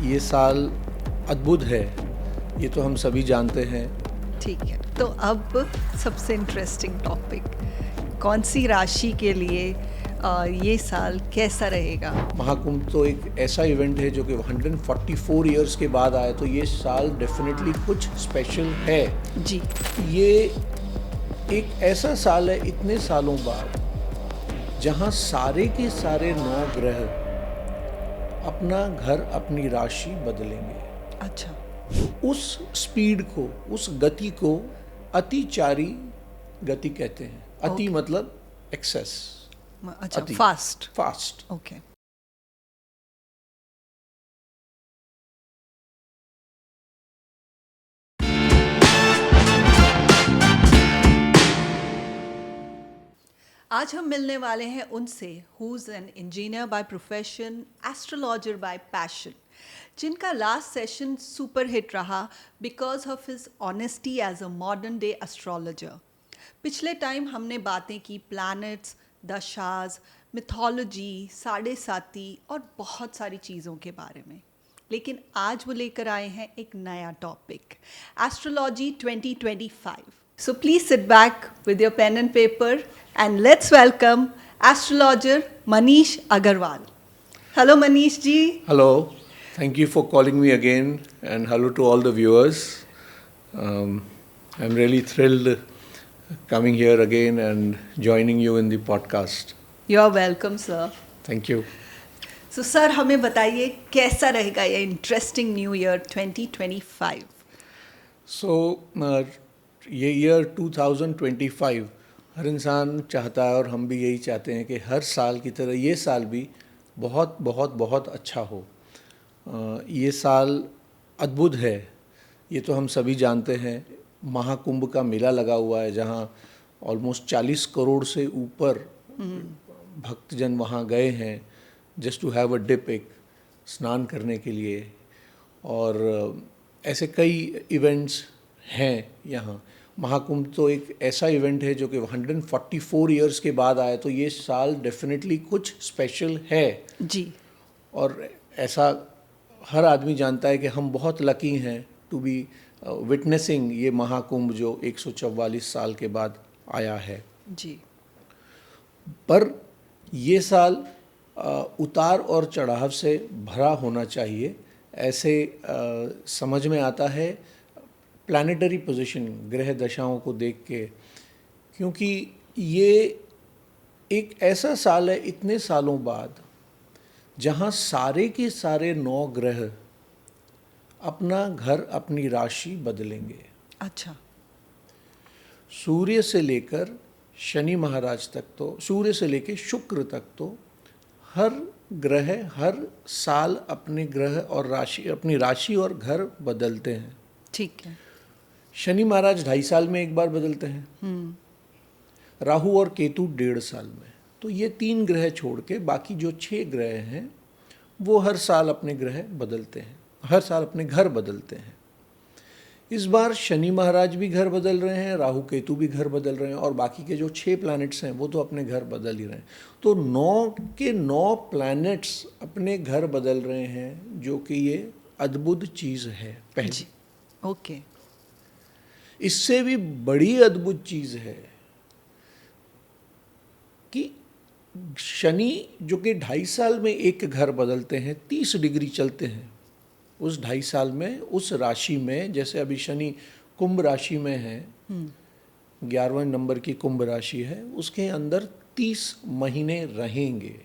ये साल अद्भुत है, ये तो हम सभी जानते हैं। ठीक है, तो अब सबसे इंटरेस्टिंग टॉपिक, कौन सी राशि के लिए ये साल कैसा रहेगा? महाकुंभ तो एक ऐसा इवेंट है जो कि 144 इयर्स के बाद आया, तो ये साल डेफिनेटली कुछ स्पेशल है जी। ये एक ऐसा साल है इतने सालों बाद जहां सारे के सारे 9 ग्रह अपना घर, अपनी राशि बदलेंगे। अच्छा। तो उस स्पीड को, उस गति को अतिचारी गति कहते हैं। अति Okay. मतलब एक्सेस। अच्छा, फास्ट। ओके। आज हम मिलने वाले हैं उनसे who is an engineer by profession, astrologer by passion, जिनका लास्ट सेशन सुपर हिट रहा because of his honesty as a modern day astrologer. पिछले टाइम हमने बातें की प्लैनेट्स, दशाज, मिथोलॉजी, साढ़े साती और बहुत सारी चीज़ों के बारे में, लेकिन आज वो लेकर आए हैं एक नया topic, astrology 2025. So please sit back with your pen and paper and let's welcome astrologer Manish Agarwal. Hello Manish ji. Hello, thank you for calling me again, and hello to all the viewers. I'm really thrilled coming here again and joining you in the podcast. You are welcome, sir. Thank you. So sir, हमें बताइए कैसा रहेगा ये interesting new year 2025? So ये year 2025 हर इंसान चाहता है, और हम भी यही चाहते हैं कि हर साल की तरह ये साल भी बहुत बहुत बहुत अच्छा हो। ये साल अद्भुत है, ये तो हम सभी जानते हैं। महाकुंभ का मेला लगा हुआ है जहाँ ऑलमोस्ट 40 करोड़ से ऊपर भक्तजन वहाँ गए हैं just to have a dip, एक स्नान करने के लिए। और ऐसे कई इवेंट्स हैं यहाँ। महाकुंभ तो एक ऐसा इवेंट है जो कि 144 इयर्स के बाद आया, तो ये साल डेफिनेटली कुछ स्पेशल है जी। और ऐसा हर आदमी जानता है कि हम बहुत लकी हैं टू बी विटनेसिंग ये महाकुंभ जो 144 साल के बाद आया है जी। पर ये साल उतार और चढ़ाव से भरा होना चाहिए, ऐसे समझ में आता है प्लानिटरी पोजीशन, ग्रह दशाओं को देख के, क्योंकि ये एक ऐसा साल है इतने सालों बाद जहाँ सारे के सारे 9 ग्रह अपना घर, अपनी राशि बदलेंगे। अच्छा। सूर्य से लेकर शनि महाराज तक, तो सूर्य से लेकर शुक्र तक, तो हर ग्रह हर साल अपने ग्रह और राशि, अपनी राशि और घर बदलते हैं। ठीक है। शनि महाराज 2.5 साल में एक बार बदलते हैं, राहु और केतु 1.5 साल में। तो ये 3 ग्रह छोड़ के बाकी जो 6 ग्रह हैं वो हर साल अपने ग्रह बदलते हैं, हर साल अपने घर बदलते हैं। इस बार शनि महाराज भी घर बदल रहे हैं, राहु केतु भी घर बदल रहे हैं, और बाकी के जो 6 प्लैनेट्स हैं वो तो अपने घर बदल ही रहे हैं। तो 9 के 9 प्लैनेट्स अपने घर बदल रहे हैं, जो कि ये अद्भुत चीज़ है पहली। ओके। इससे भी बड़ी अद्भुत चीज़ है कि शनि जो कि 2.5 साल में एक घर बदलते हैं, 30 डिग्री चलते हैं उस 2.5 साल में, उस राशि में। जैसे अभी शनि कुंभ राशि में है, 11वें नंबर की कुंभ राशि है, उसके अंदर 30 महीने रहेंगे।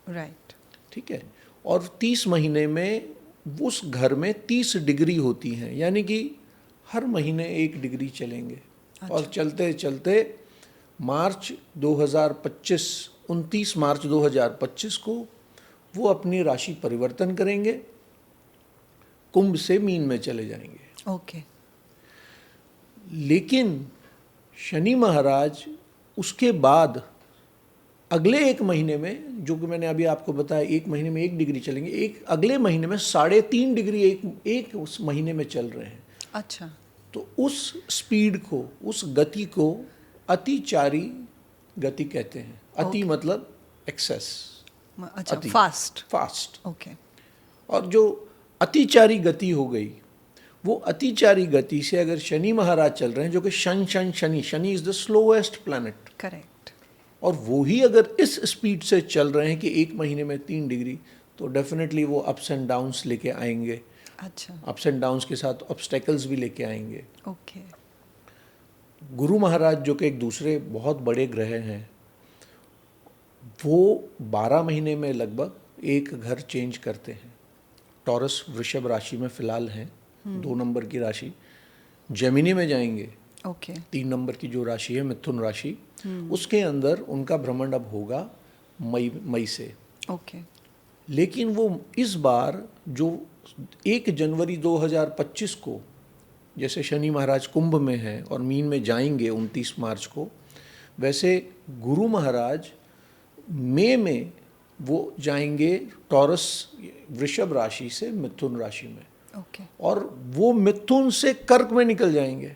राइट। ठीक है। और 30 महीने में उस घर में 30 डिग्री होती हैं, यानी कि हर महीने 1 डिग्री चलेंगे। अच्छा। और चलते चलते मार्च 2025, 29 मार्च 2025 को वो अपनी राशि परिवर्तन करेंगे, कुंभ से मीन में चले जाएंगे। ओके। लेकिन शनि महाराज उसके बाद अगले 1 महीने में, जो कि मैंने अभी आपको बताया 1 महीने में 1 डिग्री चलेंगे, एक अगले महीने में 3.5 डिग्री एक उस महीने में चल रहे हैं। अच्छा। तो उस स्पीड को, उस गति को अतिचारी गति कहते हैं। अति मतलब एक्सेस। अच्छा, फास्ट। फास्ट। ओके। और जो अतिचारी गति हो गई, वो अतिचारी गति से अगर शनि महाराज चल रहे हैं, जो कि Shani is the slowest planet, correct. और वो ही अगर इस स्पीड से चल रहे हैं कि 1 महीने में 3 डिग्री, तो डेफिनेटली वो अप्स एंड डाउन्स लेके आएंगे। अच्छा, अप्स एंड डाउन्स के साथ ऑब्स्टेकल्स भी लेके आएंगे। ओके। गुरु महाराज जो कि एक दूसरे बहुत बड़े ग्रह हैं, वो 12 महीने में लगभग एक घर चेंज करते हैं। टॉरस वृषभ राशि में फिलहाल हैं, 2 नंबर की राशि। जेमिनी में जाएंगे, ओके। 3 नंबर की जो राशि है मिथुन राशि, उसके अंदर उनका भ्रमण अब होगा मई से। ओके। लेकिन वो इस बार जो 1 जनवरी 2025 को, जैसे शनि महाराज कुंभ में हैं और मीन में जाएंगे 29 मार्च को, वैसे गुरु महाराज मई में वो जाएंगे टॉरस वृषभ राशि से मिथुन राशि में, ओके। और वो मिथुन से कर्क में निकल जाएंगे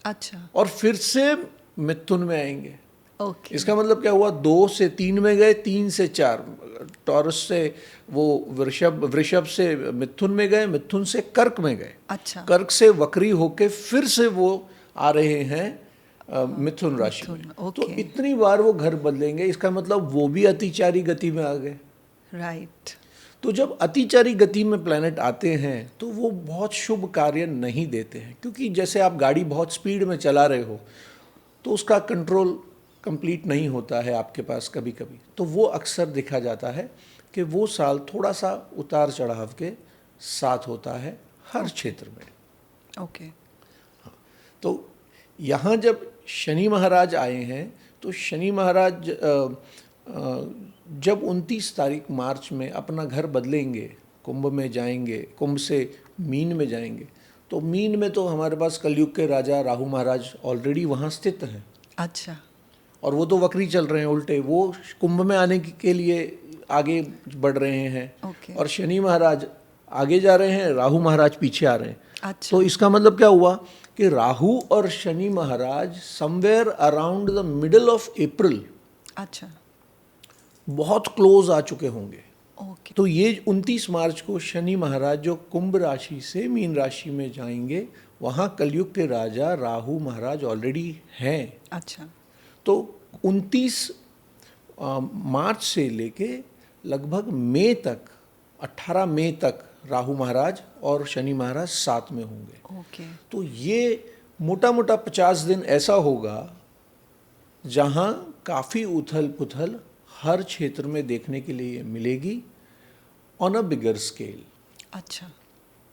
अच्छा, और फिर से मिथुन में आएंगे। ओके। इसका मतलब क्या हुआ, 2 से 3 में गए, 3 से 4, टॉरस से वो वृषभ से मिथुन में गए, मिथुन से कर्क में गए, अच्छा, कर्क से वक्री होके फिर से वो आ रहे हैं मिथुन राशि में। मिथुन, तो ओके। इतनी बार वो घर बदलेंगे, इसका मतलब वो भी अतिचारी गति में आ गए। राइट। तो जब अतिचारी गति में प्लैनेट आते हैं तो वो बहुत शुभ कार्य नहीं देते हैं, क्योंकि जैसे आप गाड़ी बहुत स्पीड में चला रहे हो तो उसका कंट्रोल कंप्लीट नहीं होता है आपके पास कभी कभी। तो वो अक्सर देखा जाता है कि वो साल थोड़ा सा उतार चढ़ाव के साथ होता है हर क्षेत्र में। ओके। तो यहाँ जब शनि महाराज आए हैं तो शनि महाराज जब 29 तारीख मार्च में अपना घर बदलेंगे, कुंभ में जाएंगे, कुंभ से मीन में जाएंगे, तो मीन में तो हमारे पास कलयुग के राजा राहु महाराज ऑलरेडी वहाँ स्थित हैं, अच्छा, और वो तो वक्री चल रहे हैं उल्टे, वो कुंभ में आने के लिए आगे बढ़ रहे हैं, ओके। और शनि महाराज आगे जा रहे हैं, राहु महाराज पीछे आ रहे हैं। अच्छा, तो इसका मतलब क्या हुआ कि राहु और शनि महाराज somewhere around the middle of April अच्छा, बहुत क्लोज आ चुके होंगे। ओके। तो ये 29 मार्च को शनि महाराज जो कुंभ राशि से मीन राशि में जाएंगे, वहाँ कलयुग के राजा राहु महाराज ऑलरेडी हैं। अच्छा, तो 29 मार्च से लेके लगभग मई तक, 18 मई तक राहु महाराज और शनि महाराज साथ में होंगे। ओके। तो ये मोटा मोटा 50 दिन ऐसा होगा जहाँ काफ़ी उथल पुथल हर क्षेत्र में देखने के लिए मिलेगी ऑन अ बिगर स्केल। अच्छा,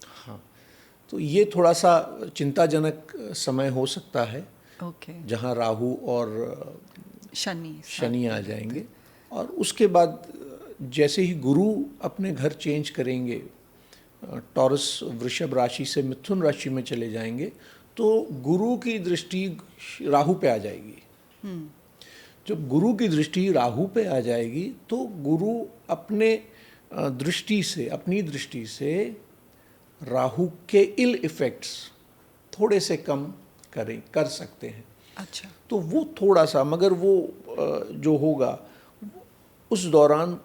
हाँ, तो ये थोड़ा सा चिंताजनक समय हो सकता है, ओके। जहाँ राहु और शनि आ जाएंगे। और उसके बाद जैसे ही गुरु अपने घर चेंज करेंगे, टॉरस वृषभ राशि से मिथुन राशि में चले जाएंगे, तो गुरु की दृष्टि राहु पे आ जाएगी। जब गुरु की दृष्टि राहु पे आ जाएगी तो गुरु अपने अपनी दृष्टि से राहु के इल इफ़ेक्ट्स थोड़े से कम कर सकते हैं। अच्छा, तो वो थोड़ा सा, मगर वो जो होगा उस दौरान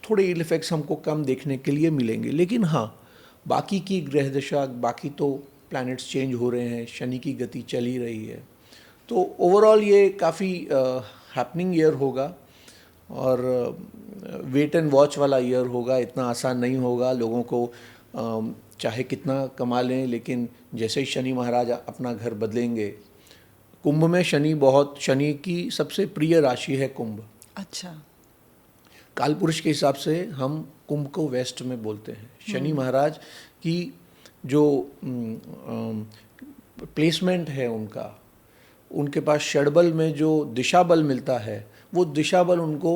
थोड़े इल इफेक्ट्स हमको कम देखने के लिए मिलेंगे। लेकिन हाँ, बाकी की ग्रह दशा, बाकी तो प्लैनेट्स चेंज हो रहे हैं, शनि की गति चल ही रही है। तो ओवरऑल ये काफ़ी हैपनिंग ईयर होगा और वेट एंड वॉच वाला ईयर होगा। इतना आसान नहीं होगा, लोगों को चाहे कितना कमा लें, लेकिन जैसे ही शनि महाराज अपना घर बदलेंगे, कुंभ में शनि की सबसे प्रिय राशि है कुंभ। अच्छा, कालपुरुष के हिसाब से हम कुंभ को वेस्ट में बोलते हैं। शनि महाराज की जो प्लेसमेंट है उनके पास षडबल में जो दिशा बल मिलता है, वो दिशा बल उनको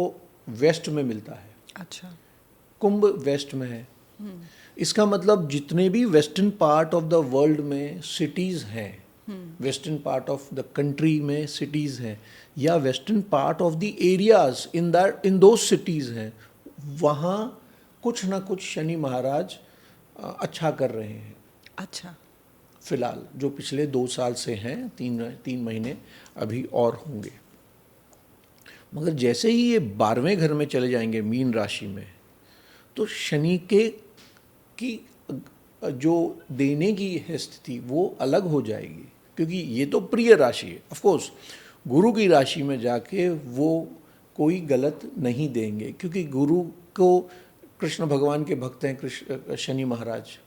वेस्ट में मिलता है। अच्छा, कुंभ वेस्ट में है। इसका मतलब जितने भी western part of the world में सिटीज़ हैं, western part of the country में सिटीज़ हैं, या western part of the areas in दो सिटीज़ हैं, वहाँ कुछ ना कुछ शनि महाराज अच्छा कर रहे हैं। अच्छा, फिलहाल जो पिछले 2 साल से हैं, 3 महीने अभी और होंगे। मगर जैसे ही ये 12वें घर में चले जाएंगे मीन राशि में, तो शनि की जो देने की है स्थिति वो अलग हो जाएगी, क्योंकि ये तो प्रिय राशि है। ऑफ कोर्स गुरु की राशि में जाके वो कोई गलत नहीं देंगे, क्योंकि गुरु को कृष्ण भगवान के भक्त हैं कृष्ण शनि महाराज,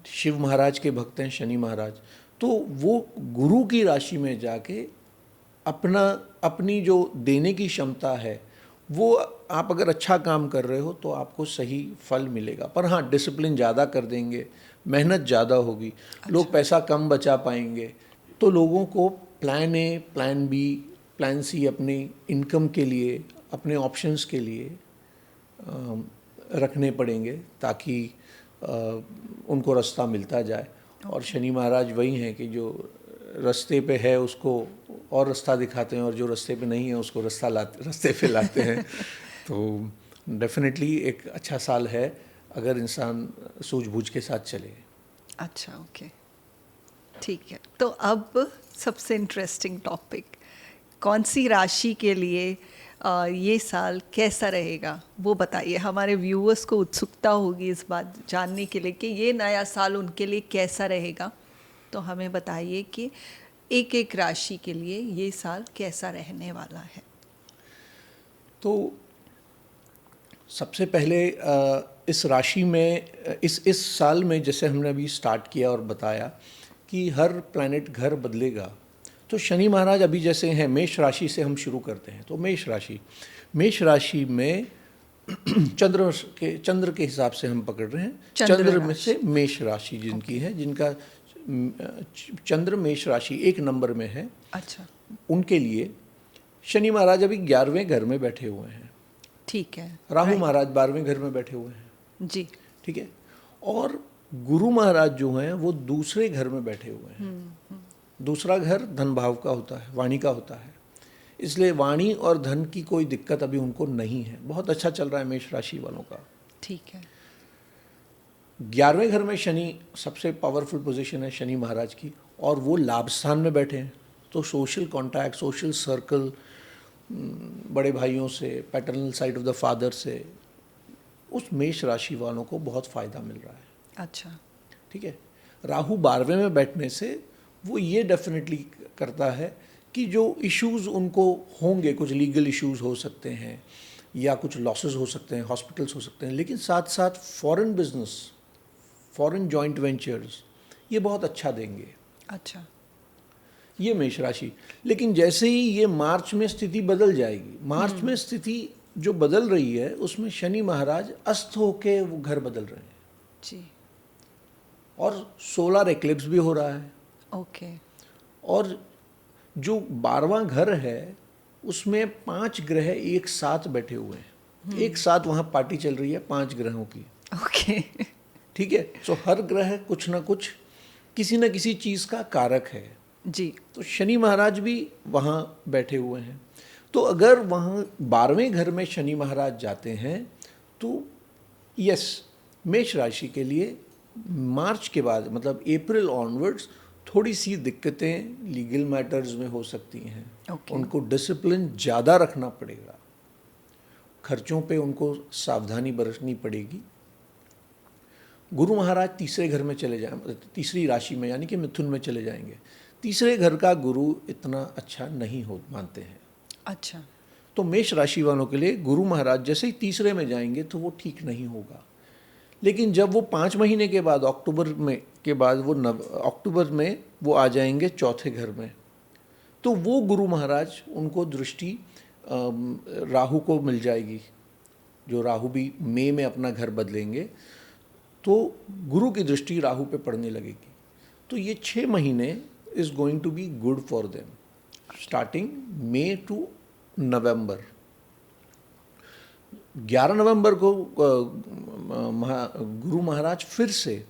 शिव महाराज के भक्त हैं शनि महाराज। तो वो गुरु की राशि में जाके अपनी जो देने की क्षमता है वो, आप अगर अच्छा काम कर रहे हो तो आपको सही फल मिलेगा। पर हाँ, डिसिप्लिन ज़्यादा कर देंगे, मेहनत ज़्यादा होगी, लोग पैसा कम बचा पाएंगे, तो लोगों को plan A, plan B, plan C अपनी इनकम के लिए, अपने ऑप्शंस के लिए रखने पड़ेंगे, ताकि उनको रास्ता मिलता जाए। और शनि महाराज वही हैं कि जो रास्ते पे है उसको और रास्ता दिखाते हैं, और जो रास्ते पे नहीं है उसको रास्ते पे लाते हैं। तो डेफिनेटली एक अच्छा साल है अगर इंसान सूझबूझ के साथ चले। अच्छा, ओके, ठीक है। तो अब सबसे इंटरेस्टिंग टॉपिक, कौन सी राशि के लिए ये साल कैसा रहेगा वो बताइए। हमारे व्यूअर्स को उत्सुकता होगी इस बात जानने के लिए कि ये नया साल उनके लिए कैसा रहेगा। तो हमें बताइए कि एक एक राशि के लिए ये साल कैसा रहने वाला है। तो सबसे पहले इस राशि में इस साल में जैसे हमने अभी स्टार्ट किया और बताया कि हर प्लैनेट घर बदलेगा। तो शनि महाराज अभी जैसे हैं, मेष राशि से हम शुरू करते हैं। तो मेष राशि में चंद्र के हिसाब से हम पकड़ रहे हैं, चंद्र में से मेष राशि जिनकी है, जिनका चंद्र मेष राशि 1 नंबर में है, अच्छा, उनके लिए शनि महाराज अभी 11वें घर में बैठे हुए हैं। ठीक है। राहु महाराज 12वें घर में बैठे हुए हैं जी, ठीक है। और गुरु महाराज जो हैं वो दूसरे घर में बैठे हुए हैं। दूसरा घर धन भाव का होता है, वाणी का होता है, इसलिए वाणी और धन की कोई दिक्कत अभी उनको नहीं है। बहुत अच्छा चल रहा है मेष राशि वालों का। ठीक है। 11वें घर में शनि, सबसे पावरफुल पोजीशन है शनि महाराज की, और वो लाभ स्थान में बैठे हैं। तो सोशल कॉन्टैक्ट, सोशल सर्कल, बड़े भाइयों से, paternal side of the father से, उस मेष राशि वालों को बहुत फ़ायदा मिल रहा है। अच्छा, ठीक है। राहु 12वें में बैठने से वो ये डेफिनेटली करता है कि जो इश्यूज़ उनको होंगे, कुछ लीगल इश्यूज़ हो सकते हैं या कुछ लॉसेस हो सकते हैं, हॉस्पिटल्स हो सकते हैं, लेकिन साथ साथ foreign business, foreign joint ventures, ये बहुत अच्छा देंगे। अच्छा, ये मेष राशि। लेकिन जैसे ही ये मार्च में स्थिति बदल जाएगी, मार्च में स्थिति जो बदल रही है उसमें शनि महाराज अस्त होके वो घर बदल रहे हैं जी, और सोलर एक्लिप्स भी हो रहा है। ओके, और जो 12वां घर है उसमें 5 ग्रह एक साथ बैठे हुए हैं, एक साथ वहाँ पार्टी चल रही है 5 ग्रहों की। ओके, ठीक है। सो हर ग्रह कुछ ना कुछ किसी न किसी चीज़ का कारक है जी, तो शनि महाराज भी वहाँ बैठे हुए हैं। तो अगर वहाँ 12वें घर में शनि महाराज जाते हैं तो यस, मेष राशि के लिए मार्च के बाद, मतलब अप्रैल ऑनवर्ड्स, थोड़ी सी दिक्कतें लीगल मैटर्स में हो सकती हैं। Okay. उनको डिसिप्लिन ज़्यादा रखना पड़ेगा, खर्चों पे उनको सावधानी बरतनी पड़ेगी। गुरु महाराज तीसरे घर में चले जाए, तीसरी राशि में यानी कि मिथुन में चले जाएंगे। तीसरे घर का गुरु इतना अच्छा नहीं हो मानते हैं। अच्छा, तो मेष राशि वालों के लिए गुरु महाराज जैसे ही तीसरे में जाएंगे तो वो ठीक नहीं होगा। लेकिन जब वो 5 महीने के बाद अक्टूबर में अक्टूबर में वो आ जाएंगे चौथे घर में, तो वो गुरु महाराज, उनको दृष्टि राहु को मिल जाएगी। जो राहु भी मई में अपना घर बदलेंगे तो गुरु की दृष्टि राहु पे पड़ने लगेगी। तो ये 6 महीने is going to be good for them, starting May to November. 11 नवंबर को गुरु महाराज फिर से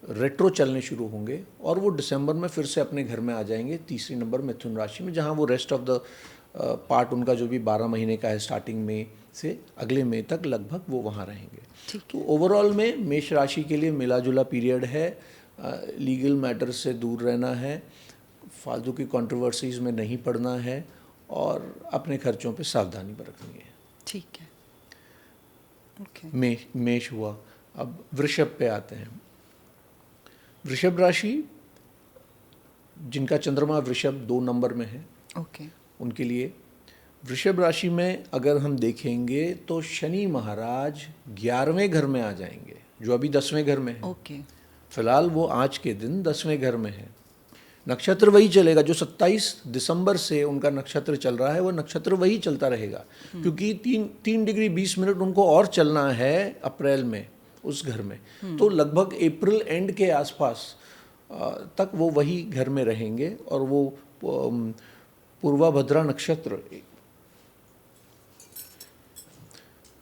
रेट्रो चलने शुरू होंगे और वो दिसंबर में फिर से अपने घर में आ जाएंगे, तीसरी नंबर मिथुन राशि में, जहाँ वो रेस्ट ऑफ द पार्ट उनका जो भी 12 महीने का है, स्टार्टिंग मई से अगले मई तक लगभग वो वहाँ रहेंगे। तो ओवरऑल में मेष राशि के लिए मिला जुला पीरियड है। लीगल मैटर्स से दूर रहना है, फालतू की कंट्रोवर्सीज में नहीं पड़ना है और अपने खर्चों पे सावधानी बरतनी है। ठीक है, ओके। मेष हुआ। अब वृषभ पे आते हैं। वृषभ राशि जिनका चंद्रमा वृषभ 2 नंबर में है, ओके उनके लिए वृषभ राशि में अगर हम देखेंगे तो शनि महाराज 11वें घर में आ जाएंगे, जो अभी 10वें घर में है। ओके फिलहाल वो आज के दिन 10वें घर में है। नक्षत्र वही चलेगा जो 27 दिसंबर से उनका नक्षत्र चल रहा है, वो नक्षत्र वही चलता रहेगा, क्योंकि 3 डिग्री 20 मिनट उनको और चलना है अप्रैल में उस घर में। तो लगभग अप्रैल एंड के आसपास तक वो वही घर में रहेंगे, और वो पूर्वाभद्रा नक्षत्र,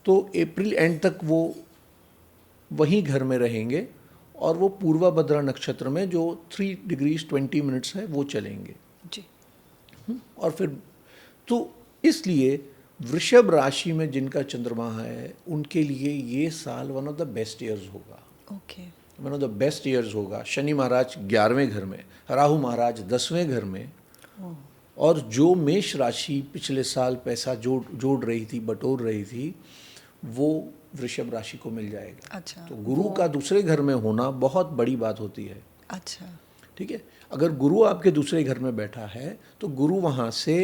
तो अप्रैल एंड तक वो वही घर में रहेंगे, और वो पूर्वाभद्रा नक्षत्र में जो 3 डिग्रीज 20 मिनट्स है वो चलेंगे जी। और फिर तो इसलिए वृषभ राशि में जिनका चंद्रमा है उनके लिए ये साल one of the best years होगा, okay one of the best years होगा। शनि महाराज 11वें घर में, राहु महाराज 10वें घर में, और जो मेष राशि पिछले साल पैसा जोड़ रही थी, बटोर रही थी, वो वृषभ राशि को मिल जाएगा। अच्छा, तो गुरु का दूसरे घर में होना बहुत बड़ी बात होती है। अच्छा ठीक है, अगर गुरु आपके दूसरे घर में बैठा है तो गुरु वहाँ से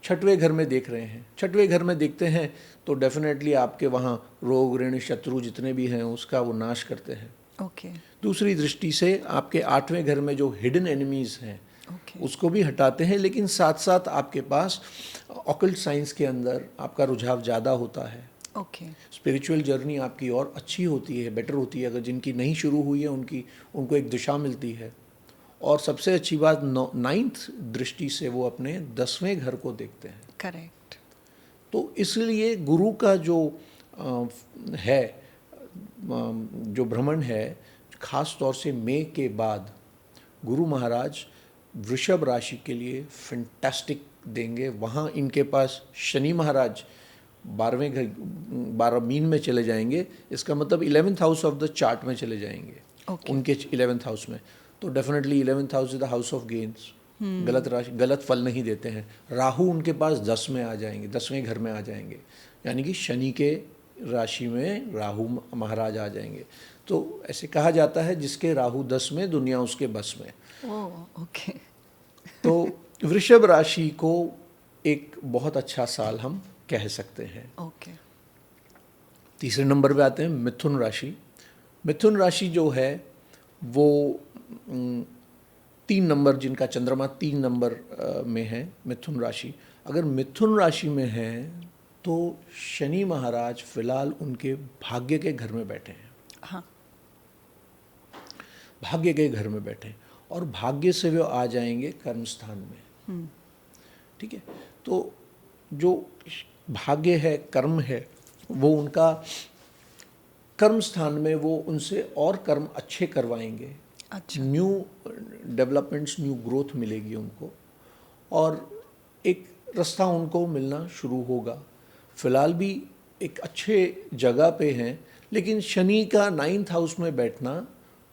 6वें घर में देख रहे हैं, 6वें घर में देखते हैं तो डेफिनेटली आपके वहाँ रोग ऋण शत्रु जितने भी हैं उसका वो नाश करते हैं। ओके दूसरी दृष्टि से आपके 8वें घर में जो हिडन एनिमीज हैं ओके उसको भी हटाते हैं, लेकिन साथ साथ आपके पास ऑकल्ट साइंस के अंदर आपका रुझाव ज़्यादा होता है। ओके स्पिरिचुअल जर्नी आपकी और अच्छी होती है, बेटर होती है। अगर जिनकी नहीं शुरू हुई है उनको एक दिशा मिलती है। और सबसे अच्छी बात 9th दृष्टि से वो अपने 10वें घर को देखते हैं। करेक्ट। तो इसलिए गुरु का जो है जो भ्रमण है, खास तौर से मई के बाद गुरु महाराज वृषभ राशि के लिए फैंटास्टिक देंगे। वहाँ इनके पास शनि महाराज 12वें घर 12 मीन में चले जाएंगे, इसका मतलब 11th house of the chart में चले जाएंगे। Okay. उनके 11th हाउस में, तो definitely 11th house is the house of gains. गलत राशि गलत फल नहीं देते हैं। राहु उनके पास 10 में आ जाएंगे, 10वें घर में आ जाएंगे, यानी कि शनि के राशि में राहु महाराज आ जाएंगे। तो ऐसे कहा जाता है जिसके राहु 10 में दुनिया उसके बस में। Oh okay. तो वृषभ राशि को एक बहुत अच्छा साल हम कह सकते हैं। ओके। तीसरे नंबर पे आते हैं मिथुन राशि। मिथुन राशि जो है वो 3 नंबर, जिनका चंद्रमा 3 नंबर में है मिथुन राशि। अगर मिथुन राशि में है तो शनि महाराज फिलहाल उनके भाग्य के घर में बैठे हैं। हाँ। भाग्य के घर में बैठे हैं, और भाग्य से वो आ जाएंगे कर्म स्थान में। ठीक है, तो जो भाग्य है, कर्म है, वो उनका कर्म स्थान में वो उनसे और कर्म अच्छे करवाएंगे। अच्छा। न्यू डेवलपमेंट्स, न्यू ग्रोथ मिलेगी उनको, और एक रास्ता उनको मिलना शुरू होगा। फिलहाल भी एक अच्छे जगह पे हैं, लेकिन शनि का 9th हाउस में बैठना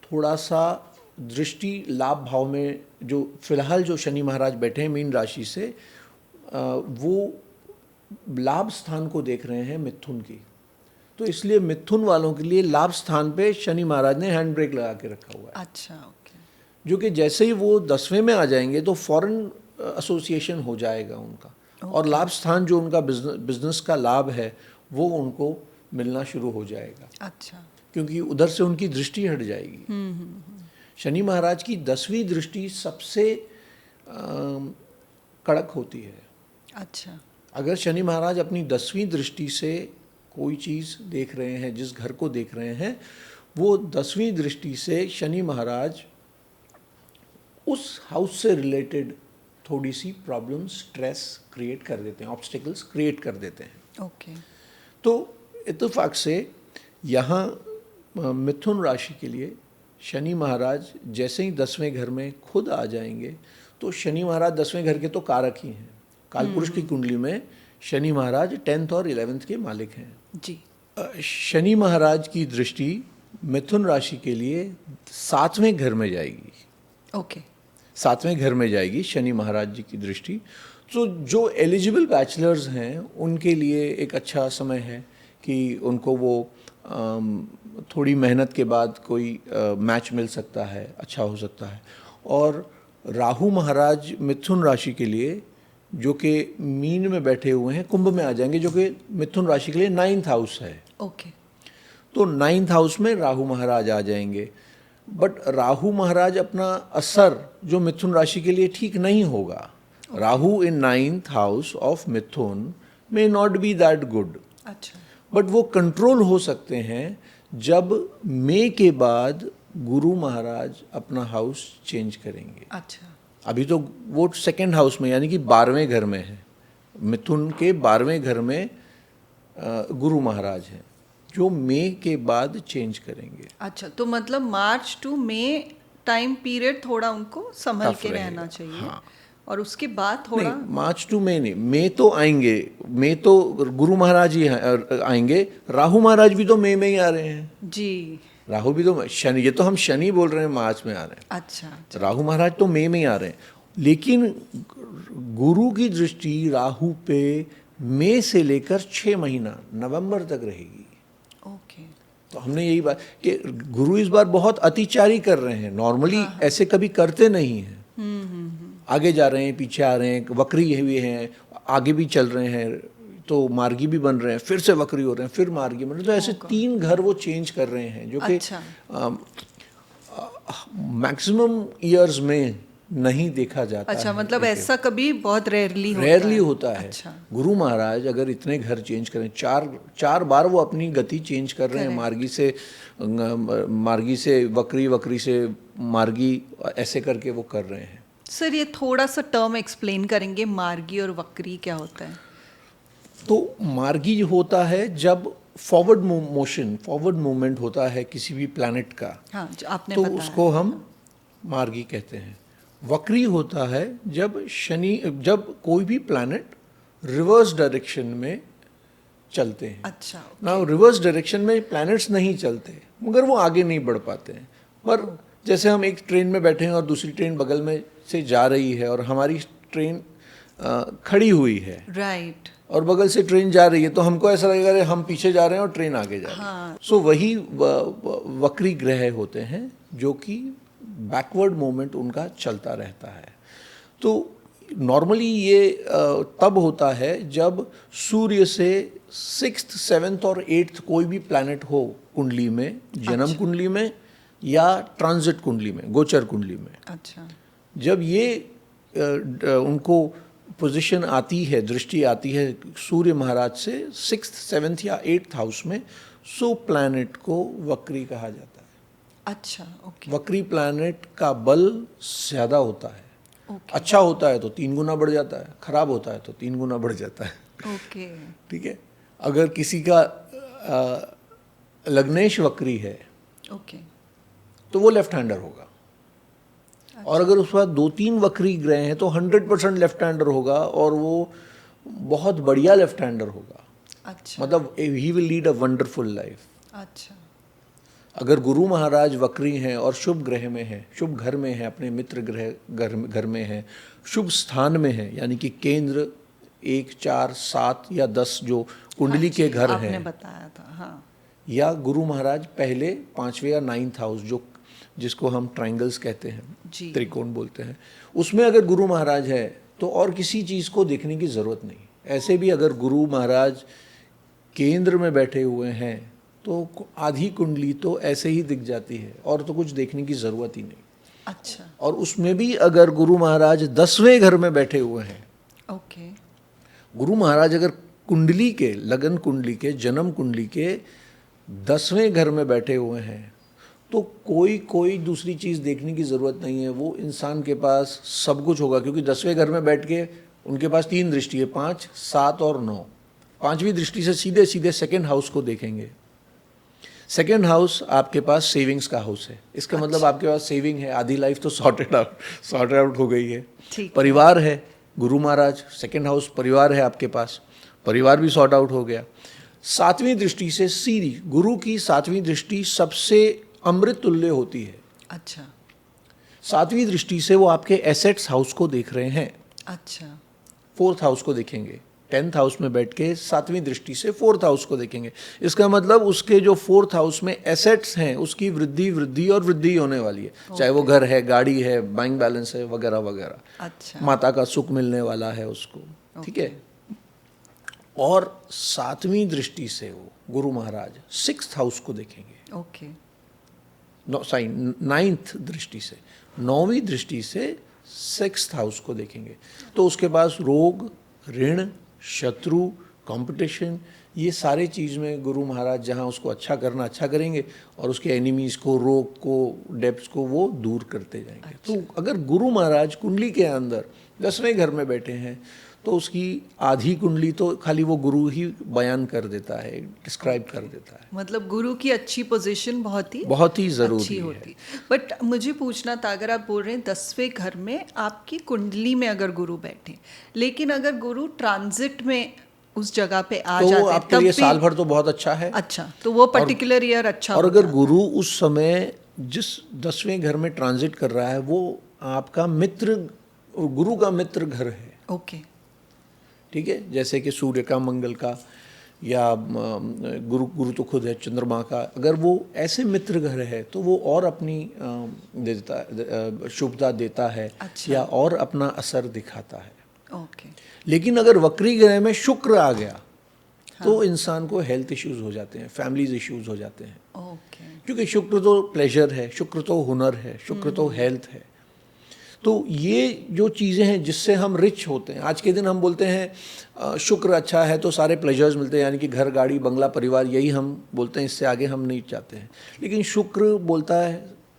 थोड़ा सा दृष्टि लाभ भाव में, जो फिलहाल जो शनि महाराज बैठे हैं मीन राशि से, वो लाभ स्थान को देख रहे हैं मिथुन की। तो इसलिए मिथुन वालों के लिए लाभ स्थान पे शनि महाराज ने हैंड ब्रेक लगा के रखा हुआ है। अच्छा ओके। जो कि जैसे ही वो 10वें में आ जाएंगे तो फॉरेन एसोसिएशन हो जाएगा उनका, और लाभ स्थान जो उनका बिजनेस का लाभ है वो उनको मिलना शुरू हो जाएगा। अच्छा। क्योंकि उधर से उनकी दृष्टि हट जाएगी। शनि महाराज की 10वीं दृष्टि सबसे कड़क होती है। अच्छा। अगर शनि महाराज अपनी 10वीं दृष्टि से कोई चीज़ देख रहे हैं, जिस घर को देख रहे हैं, वो 10वीं दृष्टि से शनि महाराज उस हाउस से रिलेटेड थोड़ी सी प्रॉब्लम, स्ट्रेस क्रिएट कर देते हैं, ऑब्स्टिकल्स क्रिएट कर देते हैं। ओके। तो इत्तेफाक से यहाँ मिथुन राशि के लिए शनि महाराज जैसे ही 10वें घर में खुद आ जाएंगे, तो शनि महाराज 10वें घर के तो कारक ही हैं। कालपुरुष की कुंडली में शनि महाराज 10th और 11th के मालिक हैं जी। शनि महाराज की दृष्टि मिथुन राशि के लिए 7वें घर में जाएगी। ओके। 7वें घर में जाएगी शनि महाराज जी की दृष्टि। तो जो एलिजिबल बैचलर्स हैं उनके लिए एक अच्छा समय है कि उनको वो थोड़ी मेहनत के बाद कोई मैच मिल सकता है, अच्छा हो सकता है। और राहु महाराज मिथुन राशि के लिए जो कि मीन में बैठे हुए हैं, कुंभ में आ जाएंगे, जो कि मिथुन राशि के लिए 9th हाउस है। ओके। तो 9th हाउस में राहु महाराज आ जाएंगे। बट राहु महाराज अपना असर जो मिथुन राशि के लिए ठीक नहीं होगा। राहु इन 9th house of Mithun may not be that good, अच्छा। बट वो कंट्रोल हो सकते हैं जब मई के बाद गुरु महाराज अपना हाउस चेंज करेंगे। अच्छा। अभी तो वो 2nd हाउस में यानी कि 12वें घर में है, मिथुन के 12वें घर में गुरु महाराज हैं, जो मई के बाद चेंज करेंगे। अच्छा, तो मतलब मार्च टू मई टाइम पीरियड थोड़ा उनको संभल Tough के रहेगा, रहना चाहिए। हाँ। और उसके बाद थोड़ा नहीं, मार्च टू मई नहीं, मई तो आएंगे, मई तो गुरु महाराज ही आएंगे। राहु महाराज भी तो मई में ही आ रहे हैं। जी। राहु भी तो शनि, ये तो हम शनि बोल रहे हैं, मार्च में आ रहे हैं। अच्छा। राहु महाराज तो मई में ही आ रहे हैं, लेकिन गुरु की दृष्टि राहु पे मई से लेकर 6 महीना नवंबर तक रहेगी। ओके। तो हमने यही बात कि गुरु इस बार बहुत अतिचारी कर रहे हैं, नॉर्मली ऐसे कभी करते नहीं हैं। आगे जा रहे हैं, पीछे आ रहे हैं, वक्री हुए हैं, आगे भी चल रहे हैं, तो मार्गी भी बन रहे हैं, फिर से वक्री हो रहे हैं, फिर मार्गी बन रहे हैं। तो ऐसे 3 घर वो चेंज कर रहे हैं, जो कि मैक्सिमम ईयर्स में नहीं देखा जाता अच्छा, है। मतलब ऐसा कभी बहुत रेयरली होता है। अच्छा। गुरु महाराज अगर इतने घर चेंज करें, चार बार वो अपनी गति चेंज कर रहे हैं, मार्गी से वक्री, वक्री से मार्गी, ऐसे करके वो कर रहे हैं। सर, ये थोड़ा सा टर्म एक्सप्लेन करेंगे, मार्गी और वक्री क्या होता है? तो मार्गी होता है जब फॉरवर्ड मूवमेंट होता है किसी भी प्लैनेट का, हाँ, जो आपने तो बताया। उसको हम मार्गी कहते हैं। वक्री होता है जब कोई भी प्लैनेट रिवर्स डायरेक्शन में चलते हैं। अच्छा। ना रिवर्स डायरेक्शन में प्लैनेट्स नहीं चलते, मगर वो आगे नहीं बढ़ पाते हैं। पर जैसे हम एक ट्रेन में बैठे हैं और दूसरी ट्रेन बगल में से जा रही है, और हमारी ट्रेन खड़ी हुई है, राइट, और बगल से ट्रेन जा रही है, तो हमको ऐसा लगेगा कि हम पीछे जा रहे हैं और ट्रेन आगे जा रही है। हाँ। सो वही वक्री ग्रह होते हैं, जो कि बैकवर्ड मूवमेंट उनका चलता रहता है। तो नॉर्मली ये तब होता है जब सूर्य से 6th, 7th और 8th कोई भी प्लैनेट हो कुंडली में, जन्म कुंडली में या ट्रांजिट कुंडली में, गोचर कुंडली में। अच्छा। जब ये उनको पोजीशन आती है, दृष्टि आती है सूर्य महाराज से 6th, 7th या 8th हाउस में, सो प्लैनेट को वक्री कहा जाता है। अच्छा, ओके। वक्री प्लैनेट का बल ज़्यादा होता है। ओके। अच्छा होता है तो 3 गुना बढ़ जाता है, खराब होता है तो 3 गुना बढ़ जाता है। ओके। ठीक है। अगर किसी का लग्नेश वक्री है, ओके। तो वो लेफ्ट हैंडर होगा। और अगर उसके बाद 2-3 वक्री ग्रह हैं तो 100% लेफ्ट हैंडर होगा, और वो बहुत बढ़िया लेफ्ट हैंडर होगा। अच्छा। मतलब he will lead a wonderful life. अच्छा। अगर गुरु महाराज वक्री हैं और शुभ ग्रह में हैं, शुभ घर में हैं, अपने मित्र ग्रह घर में हैं, शुभ स्थान में हैं, यानी कि केंद्र 1, 4, 7 या 10 जो कुंडली के घर हैं, आपने बताया था। हाँ। या गुरु महाराज पहले 5वें या 9th हाउस, जिसको हम ट्रायंगल्स कहते हैं, जी। त्रिकोण बोलते हैं, उसमें अगर गुरु महाराज है तो और किसी चीज़ को देखने की ज़रूरत नहीं। ऐसे भी अगर गुरु महाराज केंद्र में बैठे हुए हैं तो आधी कुंडली तो ऐसे ही दिख जाती है, और तो कुछ देखने की ज़रूरत ही नहीं। अच्छा। और उसमें भी अगर गुरु महाराज 10वें घर में बैठे हुए हैं, ओके। गुरु महाराज अगर कुंडली के, लगन कुंडली के, जन्म कुंडली के 10वें घर में बैठे हुए हैं, तो कोई दूसरी चीज़ देखने की ज़रूरत नहीं है। वो इंसान के पास सब कुछ होगा, क्योंकि 10वें घर में बैठ के उनके पास 3 दृष्टि है, 5, 7 और 9। 5वीं दृष्टि से सीधे सीधे 2nd हाउस को देखेंगे। 2nd हाउस आपके पास सेविंग्स का हाउस है। इसका मतलब आपके पास सेविंग है, आधी लाइफ तो सॉर्टेड आउट हो गई है। परिवार है, गुरु महाराज 2nd हाउस परिवार है आपके पास, परिवार भी सॉर्ट आउट हो गया। 7वीं दृष्टि से सीधी गुरु की 7वीं दृष्टि सबसे अमृत तुल्य होती है। अच्छा। 7वीं दृष्टि से वो आपके एसेट्स हाउस को देख रहे हैं। अच्छा। 4th हाउस को देखेंगे, 10th हाउस में बैठ के 7वीं दृष्टि से 4th हाउस को देखेंगे। इसका मतलब उसके जो 4th हाउस में एसेट्स हैं उसकी वृद्धि वृद्धि और वृद्धि होने वाली है, चाहे वो घर है, गाड़ी है, बैंक बैलेंस है, वगैरह वगैरह। अच्छा, माता का सुख मिलने वाला है उसको, ठीक है। और 7वीं दृष्टि से वो गुरु महाराज 6th हाउस को देखेंगे। ओके, 9th दृष्टि से, 9वीं दृष्टि से 6th हाउस को देखेंगे। तो उसके पास रोग, ऋण, शत्रु, कंपटीशन, ये सारे चीज़ में गुरु महाराज जहाँ उसको अच्छा करना अच्छा करेंगे और उसके एनिमीज़ को, रोग को, डेप्स को वो दूर करते जाएंगे। तो अगर गुरु महाराज कुंडली के अंदर 10वें घर में बैठे हैं तो उसकी आधी कुंडली तो खाली वो गुरु ही बयान कर देता है, डिस्क्राइब कर देता है। मतलब गुरु की अच्छी पोजीशन बहुत ही ज़रूरी अच्छी है। होती। बट मुझे पूछना था, अगर आप बोल रहे हैं 10वें घर में आपकी कुंडली में अगर गुरु बैठे, लेकिन अगर गुरु ट्रांजिट में उस जगह पे आ तो जाते हैं आपके लिए साल भर तो बहुत अच्छा है। अच्छा, तो वो पर्टिकुलर ईयर अच्छा और होता अगर गुरु उस समय जिस 10वें घर में ट्रांजिट कर रहा है वो आपका मित्र, गुरु का मित्र घर है। ओके, ठीक है, जैसे कि सूर्य का, मंगल का, या गुरु तो खुद है, चंद्रमा का, अगर वो ऐसे मित्र घर है तो वो और अपनी देता शुभता देता है। अच्छा। या और अपना असर दिखाता है। ओके, लेकिन अगर वक्री ग्रह में शुक्र आ गया तो इंसान को हेल्थ इश्यूज हो जाते हैं, फैमिलीज इश्यूज हो जाते हैं। ओके, क्योंकि शुक्र तो प्लेजर है, शुक्र तो हुनर है, शुक्र तो हेल्थ है। तो ये जो चीज़ें हैं जिससे हम रिच होते हैं, आज के दिन हम बोलते हैं शुक्र अच्छा है तो सारे प्लेजर्स मिलते हैं, यानी कि घर, गाड़ी, बंगला, परिवार, यही हम बोलते हैं, इससे आगे हम नहीं चाहते हैं। लेकिन शुक्र बोलता है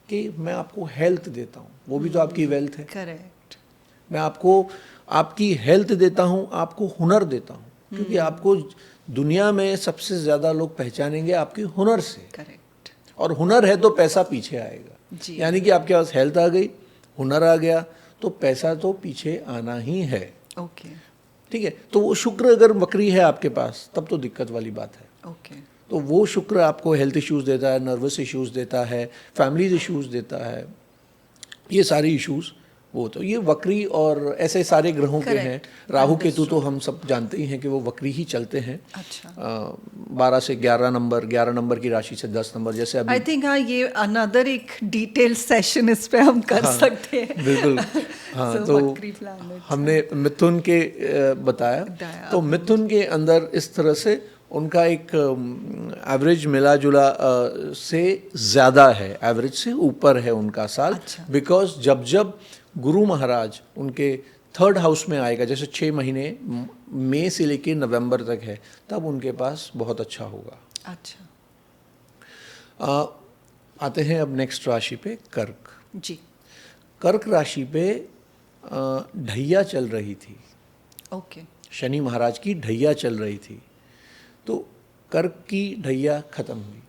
कि मैं आपको हेल्थ देता हूँ, वो भी तो आपकी वेल्थ है। करेक्ट, मैं आपको आपकी हेल्थ देता हूँ, आपको हुनर देता हूँ, क्योंकि आपको दुनिया में सबसे ज़्यादा लोग पहचानेंगे आपके हुनर से। करेक्ट, और हुनर है तो पैसा पीछे आएगा। जी। यानी कि आपके पास हेल्थ आ गई, हुनर आ गया, तो पैसा तो पीछे आना ही है। ओके, ठीक है, तो वो शुक्र अगर वक्री है आपके पास तब तो दिक्कत वाली बात है। ओके, तो वो शुक्र आपको हेल्थ इश्यूज देता है, नर्वस इश्यूज देता है, फैमिलीज इश्यूज देता है, ये सारी इश्यूज वो तो ये वक्री और ऐसे सारे ग्रहों के हैं। राहु केतु तो हम सब जानते ही हैं कि वो वक्री ही चलते हैं। अच्छा, 12 से 11 नंबर, 11 नंबर की राशि से 10 नंबर, जैसे अभी आई थिंक हाँ, ये अनदर एक डिटेल सेशन इस पे हम कर सकते हैं। बिल्कुल। हाँ, So, तो वक्री planets, हमने मिथुन के बताया, तो मिथुन के अंदर इस तरह से उनका एक एवरेज मिला जुला से ज़्यादा है, एवरेज से ऊपर है उनका साल। अच्छा। बिकॉज जब जब गुरु महाराज उनके 3rd हाउस में आएगा, जैसे 6 महीने मई से लेके नवंबर तक है, तब उनके पास बहुत अच्छा होगा। अच्छा, आते हैं अब नेक्स्ट राशि पे, कर्क। जी, कर्क राशि पे ढैया चल रही थी, ओके, शनि महाराज की ढैया चल रही थी। तो कर्क की ढैया खत्म हुई,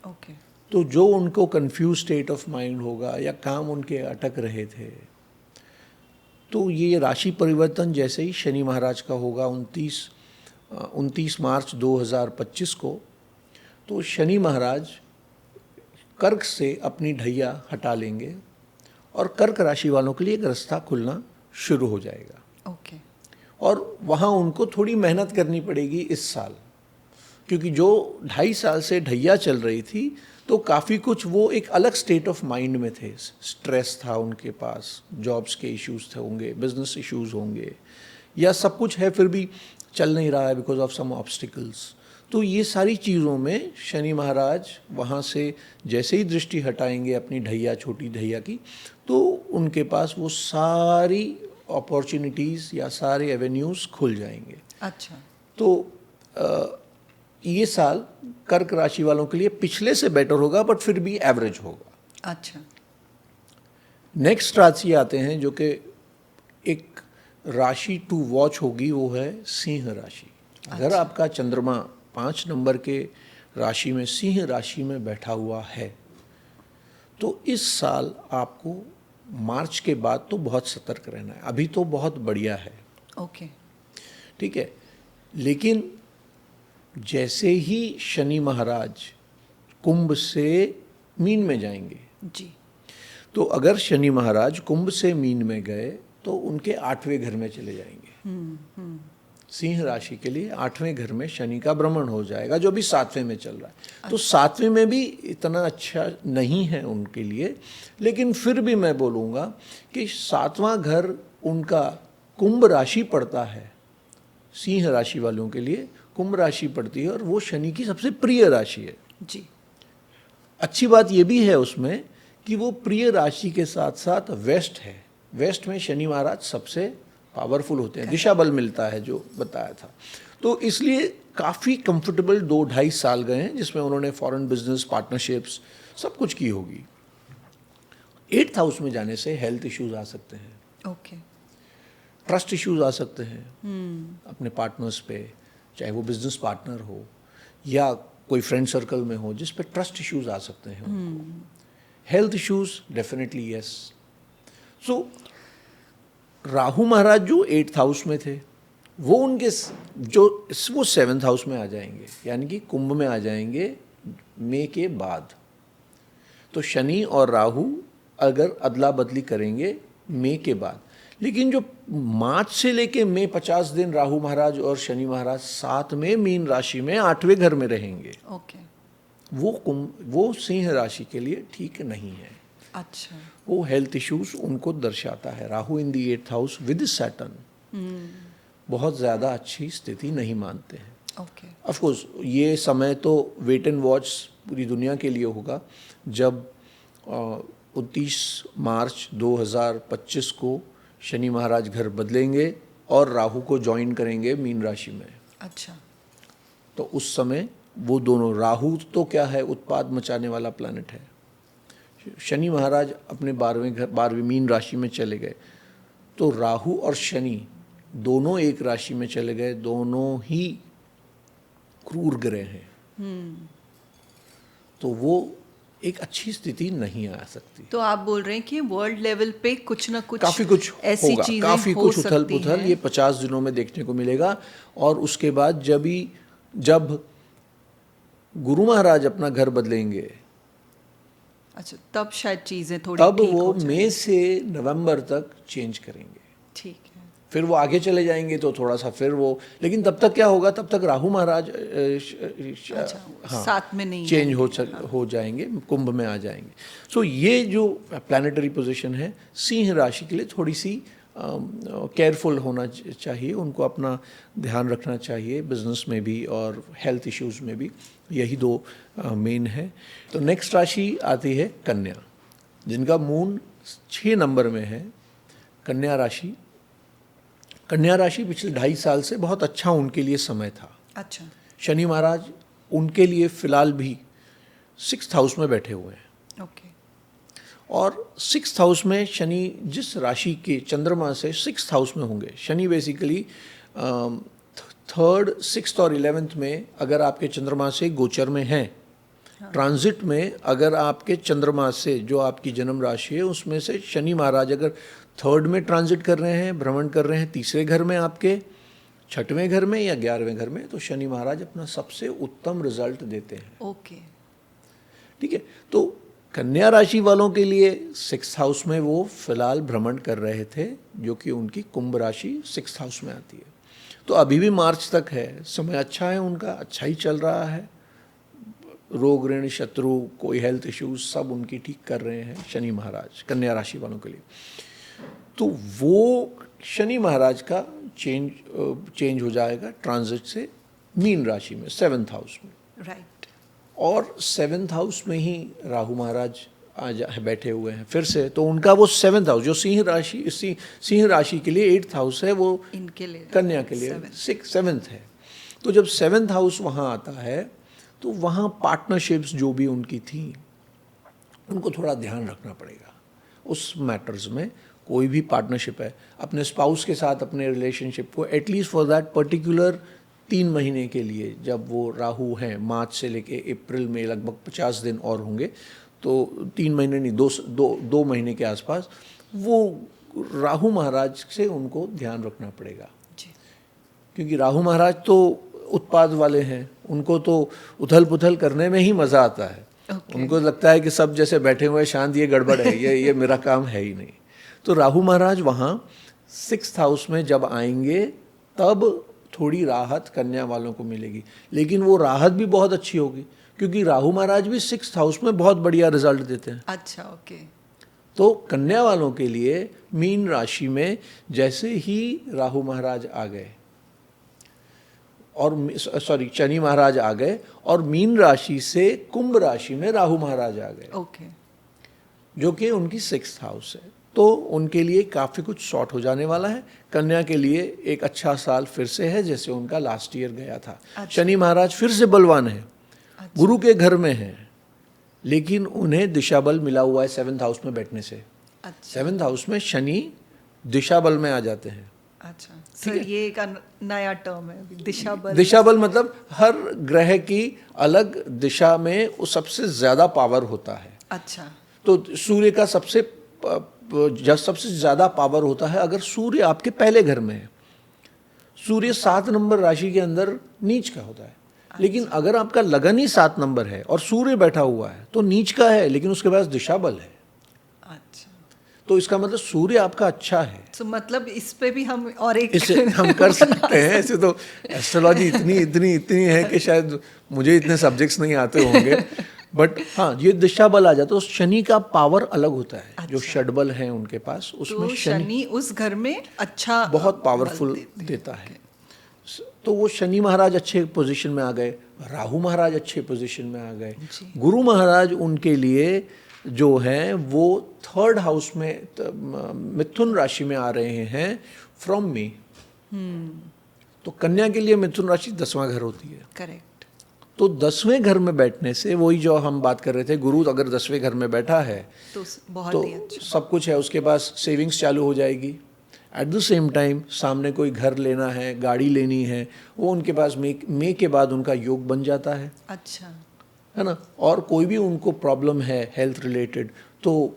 ओके, तो जो उनको कंफ्यूज स्टेट ऑफ माइंड होगा या काम उनके अटक रहे थे, तो ये राशि परिवर्तन जैसे ही शनि महाराज का होगा 29 मार्च 2025 को, तो शनि महाराज कर्क से अपनी ढैया हटा लेंगे और कर्क राशि वालों के लिए एक रास्ता खुलना शुरू हो जाएगा। ओके, और वहाँ उनको थोड़ी मेहनत करनी पड़ेगी इस साल, क्योंकि जो 2.5 साल से ढैया चल रही थी तो काफ़ी कुछ वो एक अलग स्टेट ऑफ माइंड में थे। स्ट्रेस था उनके पास, जॉब्स के इश्यूज थे होंगे, बिजनेस इश्यूज होंगे, या सब कुछ है फिर भी चल नहीं रहा है बिकॉज ऑफ सम ऑब्स्टिकल्स। तो ये सारी चीज़ों में शनि महाराज वहाँ से जैसे ही दृष्टि हटाएंगे अपनी ढैया, छोटी ढैया की, तो उनके पास वो सारी अपॉर्चुनिटीज़ या सारे एवेन्यूज़ खुल जाएंगे। अच्छा, तो ये साल कर्क राशि वालों के लिए पिछले से बेटर होगा, बट फिर भी एवरेज होगा। अच्छा, नेक्स्ट राशि आते हैं जो कि एक राशि टू वॉच होगी, वो है सिंह राशि। अगर आपका चंद्रमा 5 नंबर के राशि में, सिंह राशि में बैठा हुआ है, तो इस साल आपको मार्च के बाद तो बहुत सतर्क रहना है। अभी तो बहुत बढ़िया है, ओके, ठीक है, लेकिन जैसे ही शनि महाराज कुंभ से मीन में जाएंगे, जी, तो अगर शनि महाराज कुंभ से मीन में गए तो उनके 8वें घर में चले जाएंगे। सिंह राशि के लिए 8वें घर में शनि का भ्रमण हो जाएगा, जो भी 7वें में चल रहा है। तो 7वें में भी इतना अच्छा नहीं है उनके लिए, लेकिन फिर भी मैं बोलूँगा कि 7वां घर उनका कुंभ राशि पड़ता है, सिंह राशि वालों के लिए कुंभ राशि पड़ती है, और वो शनि की सबसे प्रिय राशि है जी। अच्छी बात ये भी है उसमें कि वो प्रिय राशि के साथ साथ वेस्ट है। वेस्ट में शनि महाराज सबसे पावरफुल होते हैं, दिशा बल मिलता है जो बताया था। तो इसलिए काफ़ी कंफर्टेबल 2-2.5 साल गए हैं, जिसमें उन्होंने फॉरेन बिजनेस, पार्टनरशिप्स सब कुछ की होगी। 8th हाउस में जाने से हेल्थ इश्यूज आ सकते हैं, ओके। ट्रस्ट इश्यूज आ सकते हैं अपने पार्टनर्स पे, चाहे वो बिजनेस पार्टनर हो या कोई फ्रेंड सर्कल में हो, जिस पे ट्रस्ट इश्यूज आ सकते हैं। Health issues definitely yes. So Rahu Maharaj जो 8th हाउस में थे, वो उनके वो 7th हाउस में आ जाएंगे, यानी कि कुंभ में आ जाएंगे मई के बाद। तो शनि और राहु अगर अदला बदली करेंगे मई के बाद, लेकिन जो मार्च से लेके मई 50 दिन राहु महाराज और शनि महाराज साथ में मीन राशि में 8वें घर में रहेंगे, ओके। वो सिंह राशि के लिए ठीक नहीं है। अच्छा। वो हेल्थ इश्यूज उनको दर्शाता है। राहु इन दी 8th हाउस विद सैटर्न बहुत ज़्यादा अच्छी स्थिति नहीं मानते हैं। ओके। ऑफ कोर्स ये समय तो वेट एंड वॉच पूरी दुनिया के लिए होगा, जब 29 मार्च 2025 को शनि महाराज घर बदलेंगे और राहु को ज्वाइन करेंगे मीन राशि में। अच्छा। तो उस समय वो दोनों, राहु तो क्या है, उत्पाद मचाने वाला प्लैनेट है। शनि महाराज अपने 12वें मीन राशि में चले गए, तो राहु और शनि दोनों एक राशि में चले गए, दोनों ही क्रूर ग्रह हैं। तो वो एक अच्छी स्थिति नहीं आ सकती। तो आप बोल रहे हैं कि वर्ल्ड लेवल पे कुछ ना कुछ काफ़ी कुछ ऐसी होगा, चीजें काफ़ी हो कुछ उथल सकती पुथल हैं। ये 50 दिनों में देखने को मिलेगा। और उसके बाद जब गुरु महाराज अपना घर बदलेंगे, अच्छा, तब शायद चीजें थोड़ी तब ठीक वो हो जाएं। मई से नवंबर तक चेंज करेंगे। ठीक है। फिर वो आगे चले जाएंगे तो थोड़ा सा फिर वो, लेकिन तब तक क्या होगा, तब तक राहु महाराज अच्छा, साथ में नहीं चेंज होंगे। हो जाएंगे, कुंभ में आ जाएंगे। सो ये जो प्लानिटरी पोजीशन है सिंह राशि के लिए थोड़ी सी केयरफुल होना चाहिए, उनको अपना ध्यान रखना चाहिए बिजनेस में भी और हेल्थ इश्यूज में भी। यही दो मेन है। तो नेक्स्ट राशि आती है कन्या, जिनका मून 6 नंबर में है। कन्या राशि पिछले 2.5 साल से बहुत अच्छा उनके लिए समय था। अच्छा। शनि महाराज उनके लिए फिलहाल भी 6th हाउस में बैठे हुए हैं। ओके। और 6th हाउस में शनि जिस राशि के चंद्रमा से 6th हाउस में होंगे, शनि बेसिकली 3rd, 6th और 11th में अगर आपके चंद्रमा से गोचर में हैं, ट्रांजिट में अगर आपके चंद्रमा से जो आपकी जन्म राशि है उसमें से शनि महाराज अगर 3rd में ट्रांजिट कर रहे हैं, भ्रमण कर रहे हैं, 3रे घर में आपके, 6वें घर में या 11वें घर में, तो शनि महाराज अपना सबसे उत्तम रिजल्ट देते हैं। ओके। ठीक है। तो कन्या राशि वालों के लिए 6th हाउस में वो फिलहाल भ्रमण कर रहे थे, जो कि उनकी कुंभ राशि 6th हाउस में आती है। तो अभी भी मार्च तक है, समय अच्छा है उनका, अच्छा ही चल रहा है। रोग ऋण शत्रु कोई हेल्थ इश्यूज सब उनकी ठीक कर रहे हैं शनि महाराज कन्या राशि वालों के लिए। तो वो शनि महाराज का चेंज हो जाएगा ट्रांजिट से मीन राशि में 7th हाउस में। राइट। और 7th हाउस में ही राहु महाराज बैठे हुए हैं फिर से। तो उनका वो 7th हाउस जो सिंह राशि के लिए 8th हाउस है, वो इनके लिए कन्या के लिए 7th है। तो जब 7th हाउस वहाँ आता है तो वहाँ पार्टनरशिप्स जो भी उनकी थी उनको थोड़ा ध्यान रखना पड़ेगा उस मैटर्स में। कोई भी पार्टनरशिप है, अपने स्पाउस के साथ अपने रिलेशनशिप को एटलीस्ट फॉर दैट पर्टिकुलर 3 महीने के लिए, जब वो राहु हैं मार्च से लेके अप्रैल में लगभग 50 दिन और होंगे, तो 3 महीने नहीं, 2 महीने के आसपास वो राहु महाराज से उनको ध्यान रखना पड़ेगा जी। क्योंकि राहु महाराज तो उत्पाद वाले हैं, उनको तो उथल पुथल करने में ही मज़ा आता है। उनको लगता है कि सब जैसे बैठे हुए शांत, ये गड़बड़ है, ये मेरा काम है ही नहीं। तो राहु महाराज वहाँ 6th हाउस में जब आएंगे तब थोड़ी राहत कन्या वालों को मिलेगी, लेकिन वो राहत भी बहुत अच्छी होगी क्योंकि राहु महाराज भी 6th हाउस में बहुत बढ़िया रिजल्ट देते हैं। अच्छा, ओके। तो कन्या वालों के लिए मीन राशि में जैसे ही राहु महाराज आ गए और शनि महाराज आ गए और मीन राशि से कुंभ राशि में राहु महाराज आ गए, ओके। जो कि उनकी 6th हाउस है, तो उनके लिए काफ़ी कुछ शॉर्ट हो जाने वाला है। कन्या के लिए एक अच्छा साल फिर से है जैसे उनका लास्ट ईयर गया था। अच्छा। शनि महाराज फिर से बलवान है, अच्छा। गुरु के घर में है, लेकिन उन्हें दिशा बल मिला हुआ है 7th हाउस में बैठने से। अच्छा। 7th हाउस में शनि दिशा बल में आ जाते हैं। अच्छा, सर ये एक नया टर्म है अभी, दिशा बल। दिशा बल मतलब हर ग्रह की अलग दिशा में वो सबसे ज्यादा पावर होता है। अच्छा। तो सूर्य का सबसे ज्यादा पावर होता है अगर सूर्य आपके पहले घर में है। सूर्य 7 नंबर राशि के अंदर नीच का होता है, लेकिन अगर आपका लगन ही 7 नंबर है और सूर्य बैठा हुआ है तो नीच का है, लेकिन उसके पास दिशा बल है। अच्छा, तो इसका मतलब सूर्य आपका अच्छा है। तो मतलब इस पे भी हम और एक इसे हम कर सकते हैं। ऐसे तो एस्ट्रोलॉजी इतनी है कि शायद मुझे इतने सब्जेक्ट्स नहीं आते होंगे, बट हाँ, ये दिशा बल आ जाता है तो शनि का पावर अलग होता है। अच्छा। जो षडबल है उनके पास, उसमें तो शनि उस घर में अच्छा बहुत पावरफुल देता है। तो वो शनि महाराज अच्छे पोजीशन में आ गए, राहु महाराज अच्छे पोजीशन में आ गए, गुरु महाराज उनके लिए जो है वो 3rd हाउस में मिथुन राशि में आ रहे हैं फ्रॉम मे। तो कन्या के लिए मिथुन राशि 10वां घर होती है। करेक्ट। तो 10वें घर में बैठने से, वही जो हम बात कर रहे थे, गुरु अगर 10वें घर में बैठा है तो बहुत तो ही अच्छा। सब कुछ है, उसके पास सेविंग्स चालू हो जाएगी। एट द सेम टाइम सामने कोई घर लेना है, गाड़ी लेनी है, वो उनके पास मे के बाद उनका योग बन जाता है। अच्छा, है ना। और कोई भी उनको प्रॉब्लम है हेल्थ रिलेटेड, तो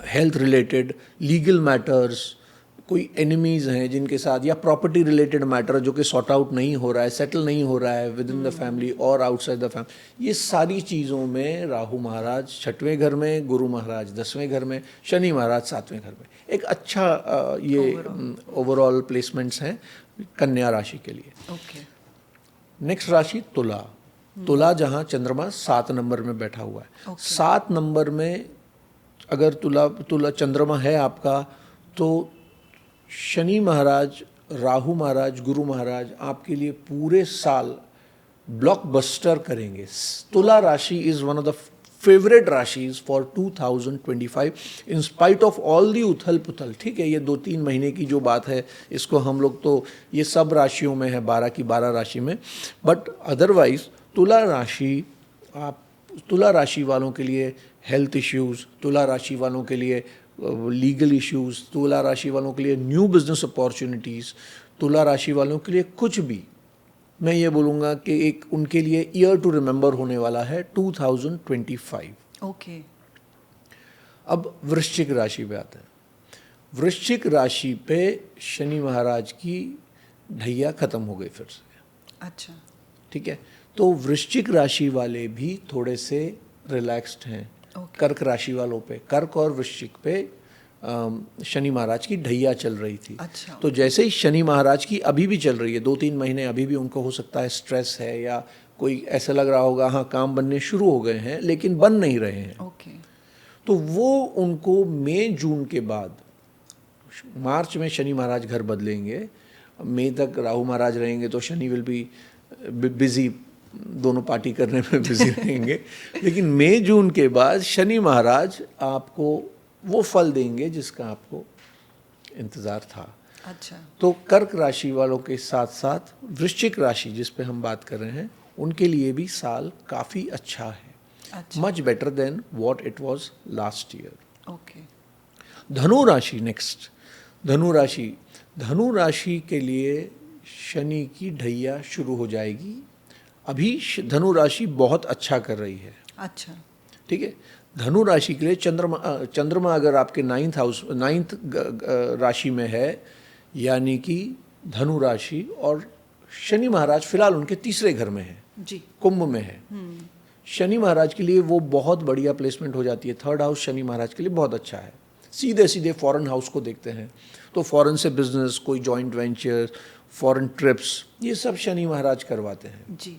हेल्थ रिलेटेड, लीगल मैटर्स, कोई एनिमीज हैं जिनके साथ, या प्रॉपर्टी रिलेटेड मैटर जो कि सॉर्ट आउट नहीं हो रहा है, सेटल नहीं हो रहा है विद इन द फैमिली और आउटसाइड द फैमिली, ये सारी चीज़ों में राहु महाराज 6वें घर में, गुरु महाराज 10वें घर में, शनि महाराज 7वें घर में, एक अच्छा ये ओवरऑल प्लेसमेंट्स हैं कन्या राशि के लिए। ओके। नेक्स्ट राशि तुला। तुला जहाँ चंद्रमा 7 नंबर में बैठा हुआ है। 7 नंबर में अगर तुला चंद्रमा है आपका, तो शनि महाराज, राहु महाराज, गुरु महाराज आपके लिए पूरे साल ब्लॉकबस्टर करेंगे। तुला राशि is one of the favourite राशिज for 2025 in spite of all the उथल पुथल। ठीक है, ये 2-3 महीने की जो बात है, इसको हम लोग तो ये सब राशियों में है, 12 की 12 राशि में, बट अदरवाइज तुला राशि वालों के लिए हेल्थ इश्यूज, तुला राशि वालों के लिए लीगल इश्यूज, तुला राशि वालों के लिए न्यू बिजनेस अपॉर्चुनिटीज़, तुला राशि वालों के लिए कुछ भी, मैं ये बोलूँगा कि एक उनके लिए ईयर टू रिमेंबर होने वाला है 2025। ओके। अब वृश्चिक राशि पे आते हैं। वृश्चिक राशि पे शनि महाराज की ढैया ख़त्म हो गई फिर से। अच्छा, ठीक है, तो वृश्चिक राशि वाले भी थोड़े से रिलैक्स्ड हैं। कर्क राशि वालों पे, कर्क और वृश्चिक पे शनि महाराज की ढैया चल रही थी। अच्छा। तो जैसे ही शनि महाराज की अभी भी चल रही है, 2-3 महीने अभी भी उनको हो सकता है स्ट्रेस है, या कोई ऐसा लग रहा होगा हाँ काम बनने शुरू हो गए हैं लेकिन बन नहीं रहे हैं। ओके। तो वो उनको मई जून के बाद, मार्च में शनि महाराज घर बदलेंगे, मई तक राहु महाराज रहेंगे, तो शनि विल बी बिजी, दोनों पार्टी करने में बिजी रहेंगे। लेकिन मई जून के बाद शनि महाराज आपको वो फल देंगे जिसका आपको इंतज़ार था। अच्छा। तो कर्क राशि वालों के साथ साथ वृश्चिक राशि जिस पे हम बात कर रहे हैं, उनके लिए भी साल काफ़ी अच्छा है। अच्छा। Much better than what it was last year. Okay. धनु राशि नेक्स्ट। धनु राशि के लिए शनि की ढैया शुरू हो जाएगी। अभी धनु राशि बहुत अच्छा कर रही है। अच्छा, ठीक है, धनु राशि के लिए चंद्रमा अगर आपके 9th राशि में है, यानी कि धनु राशि, और शनि महाराज फिलहाल उनके 3रे घर में है जी, कुंभ में है। शनि महाराज के लिए वो बहुत बढ़िया प्लेसमेंट हो जाती है। 3rd हाउस शनि महाराज के लिए बहुत अच्छा है। सीधे सीधे फॉरेन हाउस को देखते हैं, तो फॉरेन से बिजनेस, कोई जॉइंट वेंचर, फॉरेन ट्रिप्स, ये सब शनि महाराज करवाते हैं। जी।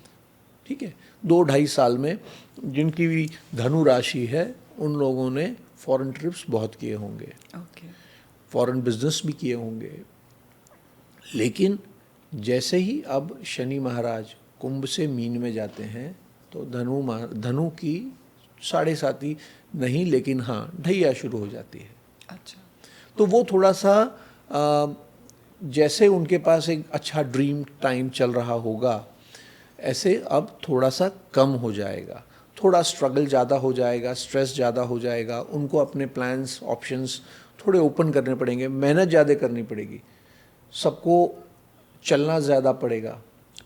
ठीक है, 2-2.5 साल में जिनकी भी धनु राशि है उन लोगों ने फॉरेन ट्रिप्स बहुत किए होंगे, ओके। फॉरेन बिजनेस भी किए होंगे। लेकिन जैसे ही अब शनि महाराज कुंभ से मीन में जाते हैं तो धनु की 7.5 नहीं लेकिन हाँ ढैया शुरू हो जाती है। अच्छा। तो वो थोड़ा सा जैसे उनके पास एक अच्छा ड्रीम टाइम चल रहा होगा, ऐसे अब थोड़ा सा कम हो जाएगा, थोड़ा स्ट्रगल ज़्यादा हो जाएगा, स्ट्रेस ज़्यादा हो जाएगा, उनको अपने प्लान्स ऑप्शंस थोड़े ओपन करने पड़ेंगे, मेहनत ज़्यादा करनी पड़ेगी, सबको चलना ज़्यादा पड़ेगा,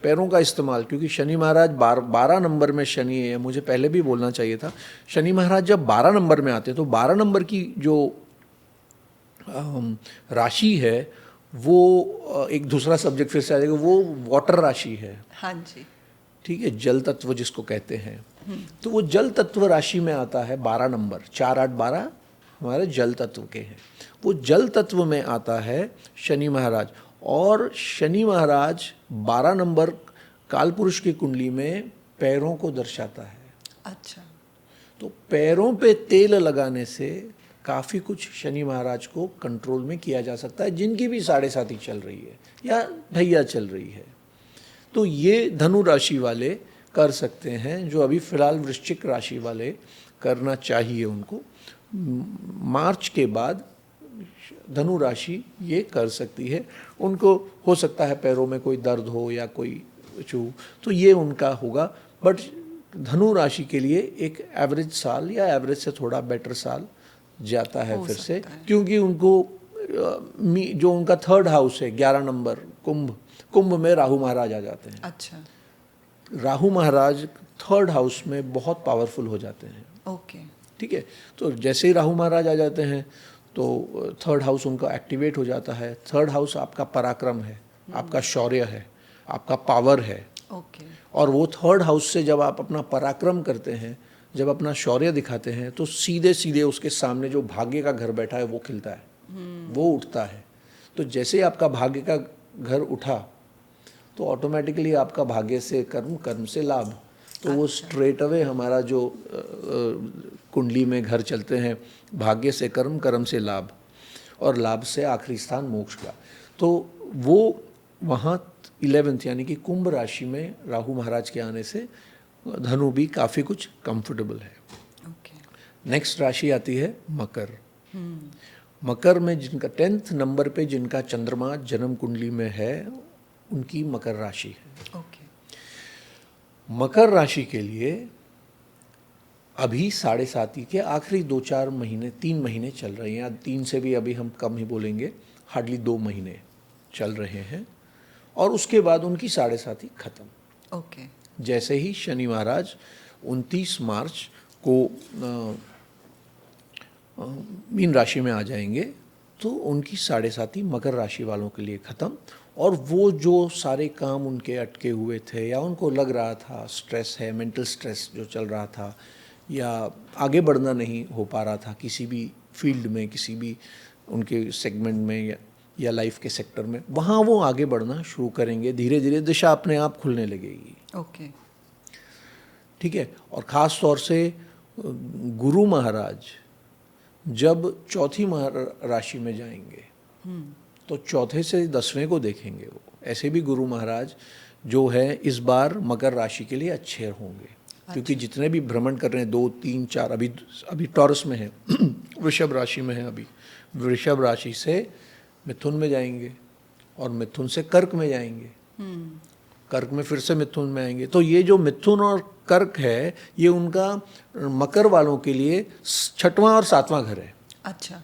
पैरों का इस्तेमाल, क्योंकि शनि महाराज 12 नंबर में शनि है। मुझे पहले भी बोलना चाहिए था, शनि महाराज जब 12 नंबर में आते हैं तो 12 नंबर की जो राशि है वो एक दूसरा सब्जेक्ट फिर से आ जाएगा, वो वाटर राशि है। हाँ जी। ठीक है, जल तत्व जिसको कहते हैं। तो वो जल तत्व राशि में आता है 12 नंबर, 4, 8, 12 हमारे जल तत्व के हैं। वो जल तत्व में आता है शनि महाराज, और शनि महाराज 12 नंबर कालपुरुष की कुंडली में पैरों को दर्शाता है। अच्छा। तो पैरों पे तेल लगाने से काफ़ी कुछ शनि महाराज को कंट्रोल में किया जा सकता है, जिनकी भी 7.5 चल रही है या ढैया चल रही है। तो ये धनु राशि वाले कर सकते हैं, जो अभी फ़िलहाल वृश्चिक राशि वाले करना चाहिए उनको। मार्च के बाद धनु राशि ये कर सकती है, उनको हो सकता है पैरों में कोई दर्द हो या कोई चू, तो ये उनका होगा। बट धनु राशि के लिए एक एवरेज साल या एवरेज से थोड़ा बेटर साल जाता है फिर से, क्योंकि उनको जो उनका 3rd हाउस है 11 नंबर कुंभ में राहु महाराज आ जाते हैं। अच्छा। राहु महाराज 3rd हाउस में बहुत पावरफुल हो जाते हैं। ओके। ठीक है, तो जैसे ही राहु महाराज आ जाते हैं तो 3rd हाउस उनका एक्टिवेट हो जाता है। 3rd हाउस आपका पराक्रम है, आपका शौर्य है, आपका पावर है। ओके। और वो 3rd हाउस से जब आप अपना पराक्रम करते हैं, जब अपना शौर्य दिखाते हैं, तो सीधे सीधे उसके सामने जो भाग्य का घर बैठा है वो खिलता है, वो उठता है। तो जैसे ही आपका भाग्य का घर उठा तो ऑटोमेटिकली आपका भाग्य से कर्म, कर्म से लाभ। तो वो स्ट्रेट अवे हमारा जो कुंडली में घर चलते हैं, भाग्य से कर्म, कर्म से लाभ, और लाभ से आखिरी स्थान मोक्ष का। तो वो वहाँ 11th यानी कि कुंभ राशि में राहु महाराज के आने से धनु भी काफ़ी कुछ कंफर्टेबल है। ओके। नेक्स्ट राशि आती है मकर। मकर में जिनका 10th नंबर पे जिनका चंद्रमा जन्म कुंडली में है, उनकी मकर राशि है। ओके। मकर राशि के लिए अभी 7.5 के आखिरी 2-4 महीने, 3 महीने चल रहे हैं, या 3 से भी अभी हम कम ही बोलेंगे, हार्डली 2 महीने चल रहे हैं, और उसके बाद उनकी 7.5 खत्म। ओके। जैसे ही शनि महाराज 29 मार्च को मीन राशि में आ जाएंगे तो उनकी 7.5 मकर राशि वालों के लिए ख़त्म। और वो जो सारे काम उनके अटके हुए थे, या उनको लग रहा था स्ट्रेस है, मेंटल स्ट्रेस जो चल रहा था, या आगे बढ़ना नहीं हो पा रहा था किसी भी फील्ड में, किसी भी उनके सेगमेंट में या लाइफ के सेक्टर में, वहाँ वो आगे बढ़ना शुरू करेंगे। धीरे धीरे दिशा अपने आप खुलने लगेगी। ओके। ठीक है, और ख़ास तौर से गुरु महाराज जब 4थी राशि में जाएंगे तो 4थे से 10वें को देखेंगे वो। ऐसे भी गुरु महाराज जो है इस बार मकर राशि के लिए अच्छे होंगे। क्योंकि जितने भी भ्रमण कर रहे हैं, 2, 3, 4, अभी टॉरस में है, वृषभ राशि में है, अभी वृषभ राशि से मिथुन में जाएंगे, और मिथुन से कर्क में जाएंगे, कर्क में फिर से मिथुन में आएंगे। तो ये जो मिथुन और कर्क है, ये उनका मकर वालों के लिए 6वां और 7वां घर है। अच्छा।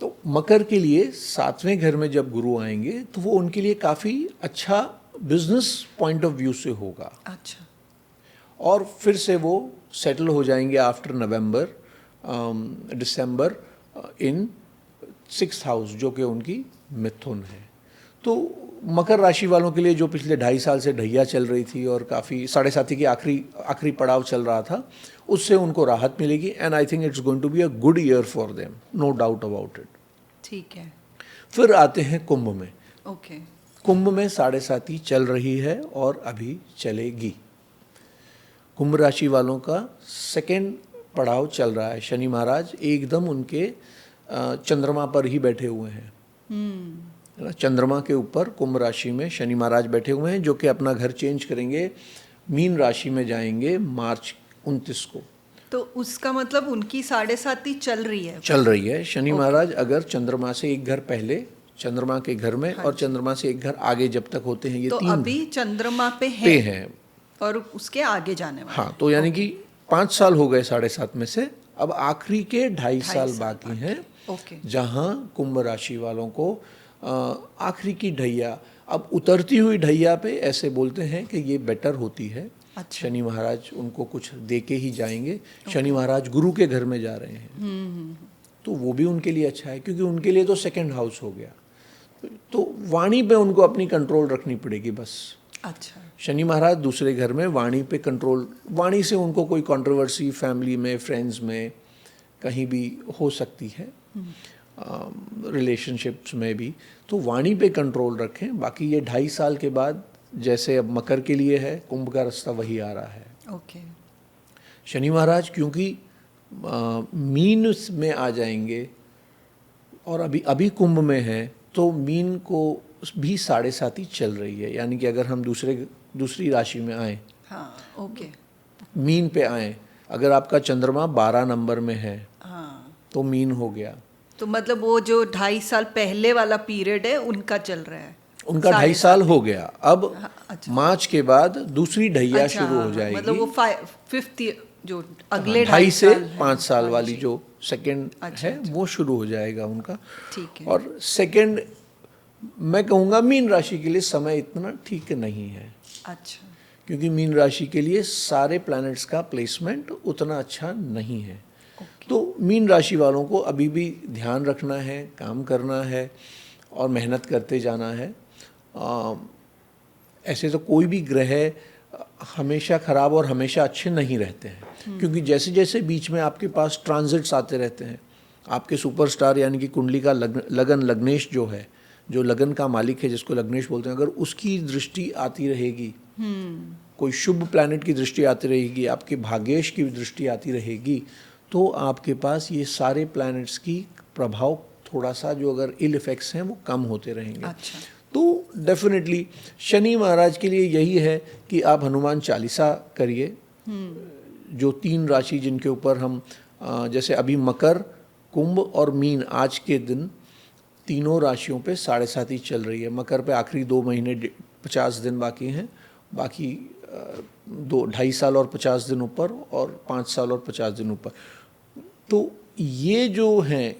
तो मकर के लिए 7वें घर में जब गुरु आएंगे तो वो उनके लिए काफ़ी अच्छा बिजनेस पॉइंट ऑफ व्यू से होगा। अच्छा। और फिर से वो सेटल हो जाएंगे आफ्टर नवंबर, दिसंबर इन 6th हाउस, जो कि उनकी मिथुन है। तो मकर राशि वालों के लिए जो पिछले 2.5 साल से ढैया चल रही थी और काफ़ी 7.5 की आखिरी पड़ाव चल रहा था, उससे उनको राहत मिलेगी। And I think it's going to be a good year for them, no doubt about it. ठीक है। फिर आते हैं कुंभ में। ओके। कुंभ में साढ़े साती चल रही है और अभी चलेगी। कुंभ राशि वालों का सेकेंड पड़ाव चल रहा है। शनि महाराज एकदम उनके चंद्रमा पर ही बैठे हुए हैं। है ना? चंद्रमा के ऊपर कुंभ राशि में शनि महाराज बैठे हुए हैं, जो कि अपना घर चेंज करेंगे, मीन राशि में जाएंगे मार्च 29 को। तो उसका मतलब उनकी साढ़े साती चल रही है। चल रही है। शनि महाराज अगर चंद्रमा से एक घर पहले चंद्रमा के घर में और चंद्रमा से एक घर आगे जब तक होते हैं, ये तो तीन अभी चंद्रमा पे हैं और उसके आगे जाने वाले। हाँ, तो यानी कि 5 साल हो गए 7.5 में से, अब आखिरी के 2.5 साल बाकी हैं, जहां कुंभ राशि वालों को आखिरी की ढैया, अब उतरती हुई ढैया पे ऐसे बोलते हैं कि ये बेटर होती है। अच्छा। शनि महाराज उनको कुछ दे के ही जाएंगे। शनि महाराज गुरु के घर में जा रहे हैं, तो वो भी उनके लिए अच्छा है, क्योंकि उनके लिए तो सेकंड हाउस हो गया। तो वाणी पे उनको अपनी कंट्रोल रखनी पड़ेगी बस। अच्छा। शनि महाराज दूसरे घर में, वाणी पे कंट्रोल, वाणी से उनको कोई कंट्रोवर्सी फैमिली में, फ्रेंड्स में कहीं भी हो सकती है, रिलेशनशिप्स में भी, तो वाणी पे कंट्रोल रखें। बाकी ये 2.5 साल के बाद, जैसे अब मकर के लिए है, कुंभ का रास्ता वही आ रहा है। ओके। शनि महाराज क्योंकि मीन में आ जाएंगे और अभी कुंभ में है, तो मीन को भी साढ़े साती चल रही है। यानी कि अगर हम दूसरी राशि में आए, हाँ, ओके, मीन पे आए, अगर आपका चंद्रमा 12 नंबर में है, हाँ, तो मीन हो गया। तो मतलब वो जो 2.5 साल पहले वाला पीरियड है उनका चल रहा है, उनका 2.5 साल हो गया। अब अच्छा। मार्च के बाद दूसरी ढैया अच्छा, शुरू हो जाएगी। मतलब वो 5th जो अगले 2.5 से 5 है। साल हाँ वाली जी। जो सेकंड अच्छा, है, वो शुरू हो जाएगा उनका। ठीक है। और सेकंड, मैं कहूँगा मीन राशि के लिए समय इतना ठीक नहीं है, अच्छा, क्योंकि मीन राशि के लिए सारे प्लैनेट्स का प्लेसमेंट उतना अच्छा नहीं है। तो मीन राशि वालों को अभी भी ध्यान रखना है, काम करना है और मेहनत करते जाना है। ऐसे तो कोई भी ग्रह हमेशा खराब और हमेशा अच्छे नहीं रहते हैं, क्योंकि जैसे जैसे बीच में आपके पास ट्रांजिट्स आते रहते हैं, आपके सुपरस्टार यानी कि कुंडली का लगन लग्नेश जो है, जो लगन का मालिक है, जिसको लग्नेश बोलते हैं, अगर उसकी दृष्टि आती रहेगी, कोई शुभ प्लैनेट की दृष्टि आती रहेगी, आपके भाग्येश की दृष्टि आती रहेगी, तो आपके पास ये सारे प्लैनेट्स की प्रभाव थोड़ा सा, जो अगर इल इफेक्ट्स हैं, वो कम होते रहेंगे। अच्छा। तो डेफिनेटली शनि महाराज के लिए यही है कि आप हनुमान चालीसा करिए। जो 3 राशि जिनके ऊपर हम जैसे अभी मकर, कुंभ और मीन, आज के दिन तीनों राशियों पे साढ़े साती चल रही है। मकर पे आखिरी 2 महीने 50 दिन बाकी हैं, बाकी 2.5 साल और 50 दिन ऊपर, और 5 साल और 50 दिन ऊपर। तो ये जो हैं,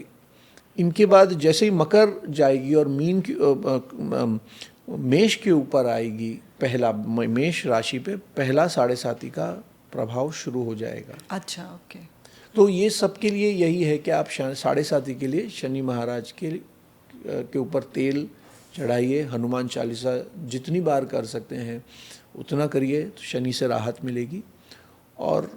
इनके बाद जैसे ही मकर जाएगी और मीन की मेष के ऊपर आएगी, पहला मेष राशि पे पहला साढ़े साती का प्रभाव शुरू हो जाएगा। अच्छा, ओके। तो ये सबके लिए यही है कि आप साढ़े साती के लिए शनि महाराज के ऊपर तेल चढ़ाइए, हनुमान चालीसा जितनी बार कर सकते हैं उतना करिए, तो शनि से राहत मिलेगी। और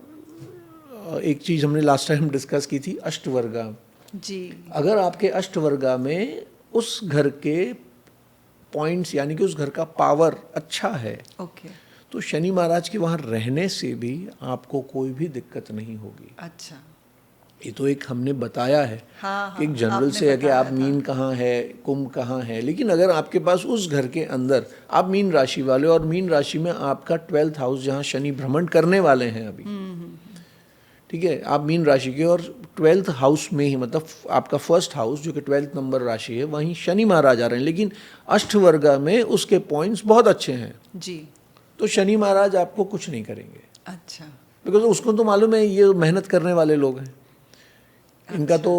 एक चीज़ हमने लास्ट टाइम डिस्कस की थी, अष्टवर्गा जी। अगर आपके अष्टवर्गा में उस घर के पॉइंट्स, यानी कि उस घर का पावर अच्छा है, ओके, तो शनि महाराज के वहाँ रहने से भी आपको कोई भी दिक्कत नहीं होगी। अच्छा। ये तो एक हमने बताया है, हाँ, कि एक जनरल से है कि आप मीन कहाँ है, कुंभ कहाँ है, लेकिन अगर आपके पास उस घर के अंदर आप मीन राशि वाले, और मीन राशि में आपका 12th हाउस जहाँ शनि भ्रमण करने वाले हैं अभी, ठीक है, आप मीन राशि के और 12th हाउस में ही, मतलब आपका फर्स्ट हाउस जो कि 12th नंबर राशि है, वहीं शनि महाराज आ रहे हैं, लेकिन अष्टवर्गा में उसके पॉइंट्स बहुत अच्छे हैं जी। तो शनि महाराज आपको कुछ नहीं करेंगे। अच्छा। बिकॉज उसको तो मालूम है ये मेहनत करने वाले लोग हैं, इनका तो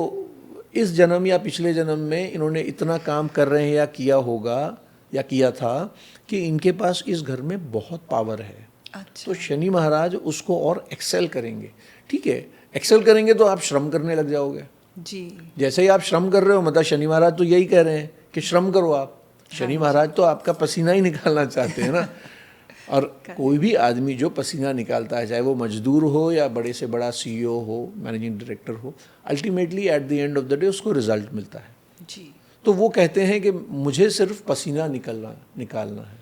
इस जन्म या पिछले जन्म में इन्होंने इतना काम कर रहे हैं या किया होगा या किया था कि इनके पास इस घर में बहुत पावर है। अच्छा। तो शनि महाराज उसको और एक्सेल करेंगे। ठीक है, एक्सेल करेंगे तो आप श्रम करने लग जाओगे जी। जैसे ही आप श्रम कर रहे हो, मतलब शनि महाराज तो यही कह रहे हैं कि श्रम करो आप। शनि महाराज तो आपका पसीना ही निकालना चाहते हैं ना। और कोई भी आदमी जो पसीना निकालता है, चाहे वो मजदूर हो या बड़े से बड़ा CEO हो, मैनेजिंग डायरेक्टर हो, ultimately at the end of the day उसको रिजल्ट मिलता है। जी। तो वो कहते हैं कि मुझे सिर्फ पसीना निकालना है,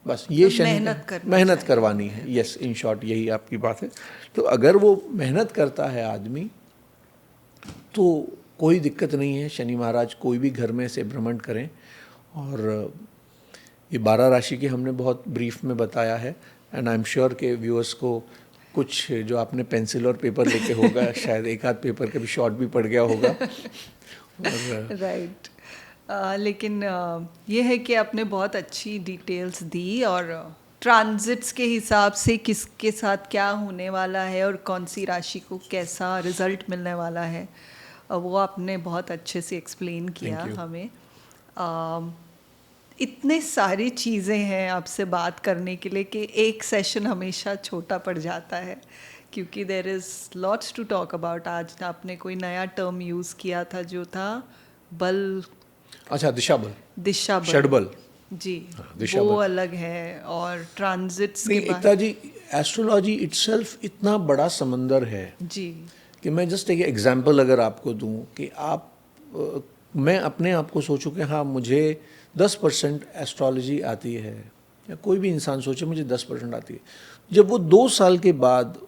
बस ये शनि मेहनत करवानी है। यस, इन शॉर्ट यही आपकी बात है। तो अगर वो मेहनत करता है आदमी तो कोई दिक्कत नहीं है। शनि महाराज कोई भी घर में से भ्रमण करें। और ये 12 राशि की हमने बहुत ब्रीफ में बताया है, एंड आई एम श्योर के व्यूअर्स को कुछ जो आपने पेंसिल और पेपर लेके होगा शायद एक आध पेपर कभी शॉर्ट भी पड़ गया होगा। राइट। लेकिन ये है कि आपने बहुत अच्छी डिटेल्स दी, और ट्रांजिट्स के हिसाब से किसके साथ क्या होने वाला है और कौन सी राशि को कैसा रिजल्ट मिलने वाला है, वो आपने बहुत अच्छे से एक्सप्लेन किया हमें। इतने सारी चीज़ें हैं आपसे बात करने के लिए कि एक सेशन हमेशा छोटा पड़ जाता है, क्योंकि there is lots to talk about. आज आपने कोई नया टर्म यूज़ किया था जो था बल, अच्छा, दिशा बल, षडबल जी, वो अलग है। और ट्रांजिट्स के बारे एकता जी, एस्ट्रोलॉजी इटसेल्फ इतना बड़ा समंदर है जी कि मैं जस्ट एक एग्जांपल अगर आपको दूं कि मैं अपने आप को सोचूं कि हाँ मुझे 10% एस्ट्रोलॉजी आती है, या कोई भी इंसान सोचे मुझे 10% आती है, जब वो 2 साल के बाद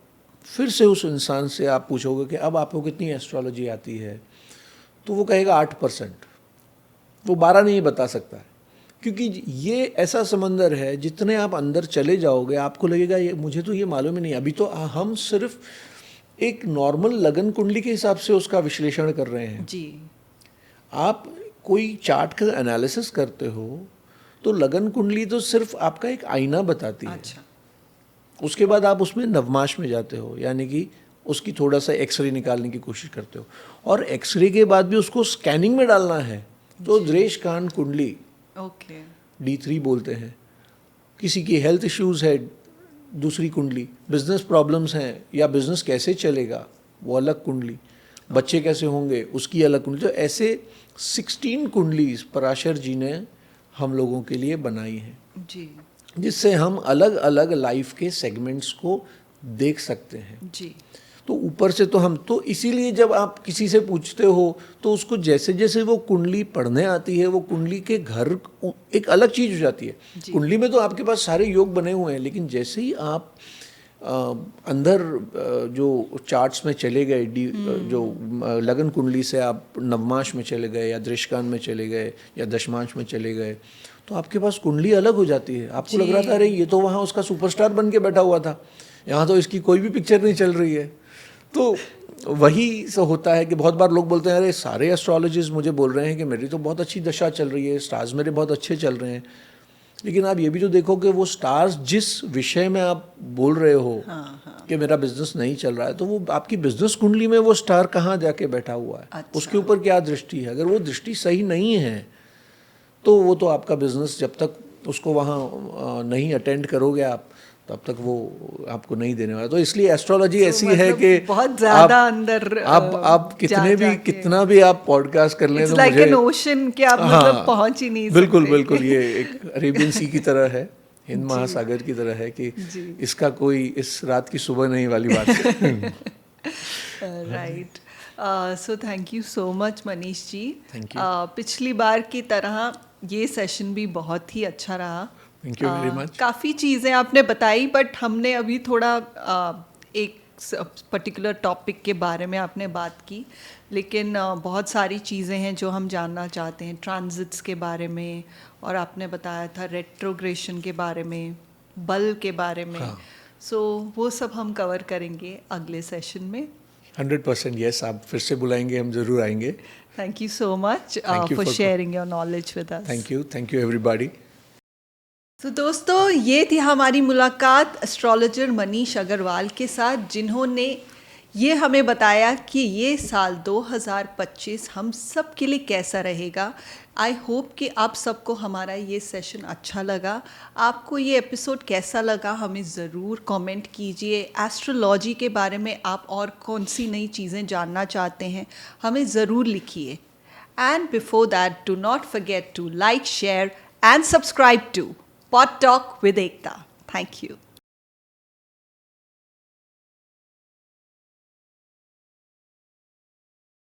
फिर से उस इंसान से आप पूछोगे कि अब आपको कितनी एस्ट्रोलॉजी आती है, तो वो कहेगा 8%। वो 12 नहीं बता सकता है, क्योंकि ये ऐसा समंदर है जितने आप अंदर चले जाओगे आपको लगेगा ये मुझे तो ये मालूम ही नहीं। अभी तो हम सिर्फ एक नॉर्मल लगन कुंडली के हिसाब से उसका विश्लेषण कर रहे हैं जी। आप कोई चार्ट का एनालिसिस करते हो तो लगन कुंडली तो सिर्फ आपका एक आईना बताती है। अच्छा। उसके बाद आप उसमें नवमाश में जाते हो, यानी कि उसकी थोड़ा सा एक्सरे निकालने की कोशिश करते हो, और एक्सरे के बाद भी उसको स्कैनिंग में डालना है तो दृश कान कुंडली, ओके, D3 बोलते हैं। किसी की हेल्थ इश्यूज है, दूसरी कुंडली, बिजनेस प्रॉब्लम्स हैं या बिजनेस कैसे चलेगा वो अलग कुंडली, बच्चे कैसे होंगे उसकी अलग कुंडली। तो ऐसे 16 कुंडलीज पराशर जी ने हम लोगों के लिए बनाई हैं जी, जिससे हम अलग अलग लाइफ के सेगमेंट्स को देख सकते हैं जी। तो ऊपर से तो हम तो इसीलिए जब आप किसी से पूछते हो तो उसको जैसे जैसे वो कुंडली पढ़ने आती है वो कुंडली के घर एक अलग चीज़ हो जाती है। कुंडली में तो आपके पास सारे योग बने हुए हैं, लेकिन जैसे ही आप अंदर जो चार्ट्स में चले गए, जो लगन कुंडली से आप नवमाश में चले गए या दृशकान में चले गए या दशमांश में चले गए, तो आपके पास कुंडली अलग हो जाती है। आपको लग रहा था अरे ये तो वहाँ उसका सुपरस्टार बन के बैठा हुआ था, यहाँ तो इसकी कोई भी पिक्चर नहीं चल रही है। तो वही से होता है कि बहुत बार लोग बोलते हैं अरे सारे एस्ट्रोलॉजिस्ट मुझे बोल रहे हैं कि मेरी तो बहुत अच्छी दशा चल रही है, स्टार्स मेरे बहुत अच्छे चल रहे हैं, लेकिन आप ये भी तो देखो कि वो स्टार्स जिस विषय में आप बोल रहे हो कि मेरा बिजनेस नहीं चल रहा है, तो वो आपकी बिजनेस कुंडली में वो स्टार कहाँ जाके बैठा हुआ है। अच्छा। उसके ऊपर क्या दृष्टि है, अगर वो दृष्टि सही नहीं है तो वो तो आपका बिजनेस जब तक उसको वहाँ नहीं अटेंड करोगे आप तब तक वो आपको नहीं देने वाला। तो इसलिए एस्ट्रोलॉजी ऐसी है कि बहुत ज्यादा अंदर आप कितना भी आप पॉडकास्ट कर लें तो like मुझे ओशन के आप मतलब पहुंच ही नहीं बिल्कुल सकते। बिल्कुल ये एक अरेबियन सी की तरह है, हिंद महासागर की तरह है कि इसका कोई इस रात की सुबह नहीं वाली बात है। Right. So thank you so much Manish ji. Thank you. पिछली बार की तरह ये सेशन भी बहुत ही अच्छा रहा। Thank you very much. काफ़ी चीज़ें आपने बताई, बट हमने अभी थोड़ा एक पर्टिकुलर टॉपिक के बारे में आपने बात की, लेकिन बहुत सारी चीज़ें हैं जो हम जानना चाहते हैं ट्रांजिट्स के बारे में, और आपने बताया था रेट्रोग्रेशन के बारे में, बल के बारे में। सो वो सब हम कवर करेंगे अगले सेशन में। 100% यस, आप फिर से बुलाएंगे, हम ज़रूर आएंगे। Thank you so much for sharing your knowledge with us. Thank you everybody. तो दोस्तों, ये थी हमारी मुलाकात एस्ट्रोलॉजर मनीष अग्रवाल के साथ, जिन्होंने ये हमें बताया कि ये साल 2025 हम सब के लिए कैसा रहेगा। आई होप कि आप सबको हमारा ये सेशन अच्छा लगा। आपको ये एपिसोड कैसा लगा हमें ज़रूर कमेंट कीजिए। एस्ट्रोलॉजी के बारे में आप और कौन सी नई चीज़ें जानना चाहते हैं हमें ज़रूर लिखिए। And before that, do not forget to like, share and subscribe to Pod Talk with Ekta. Thank you.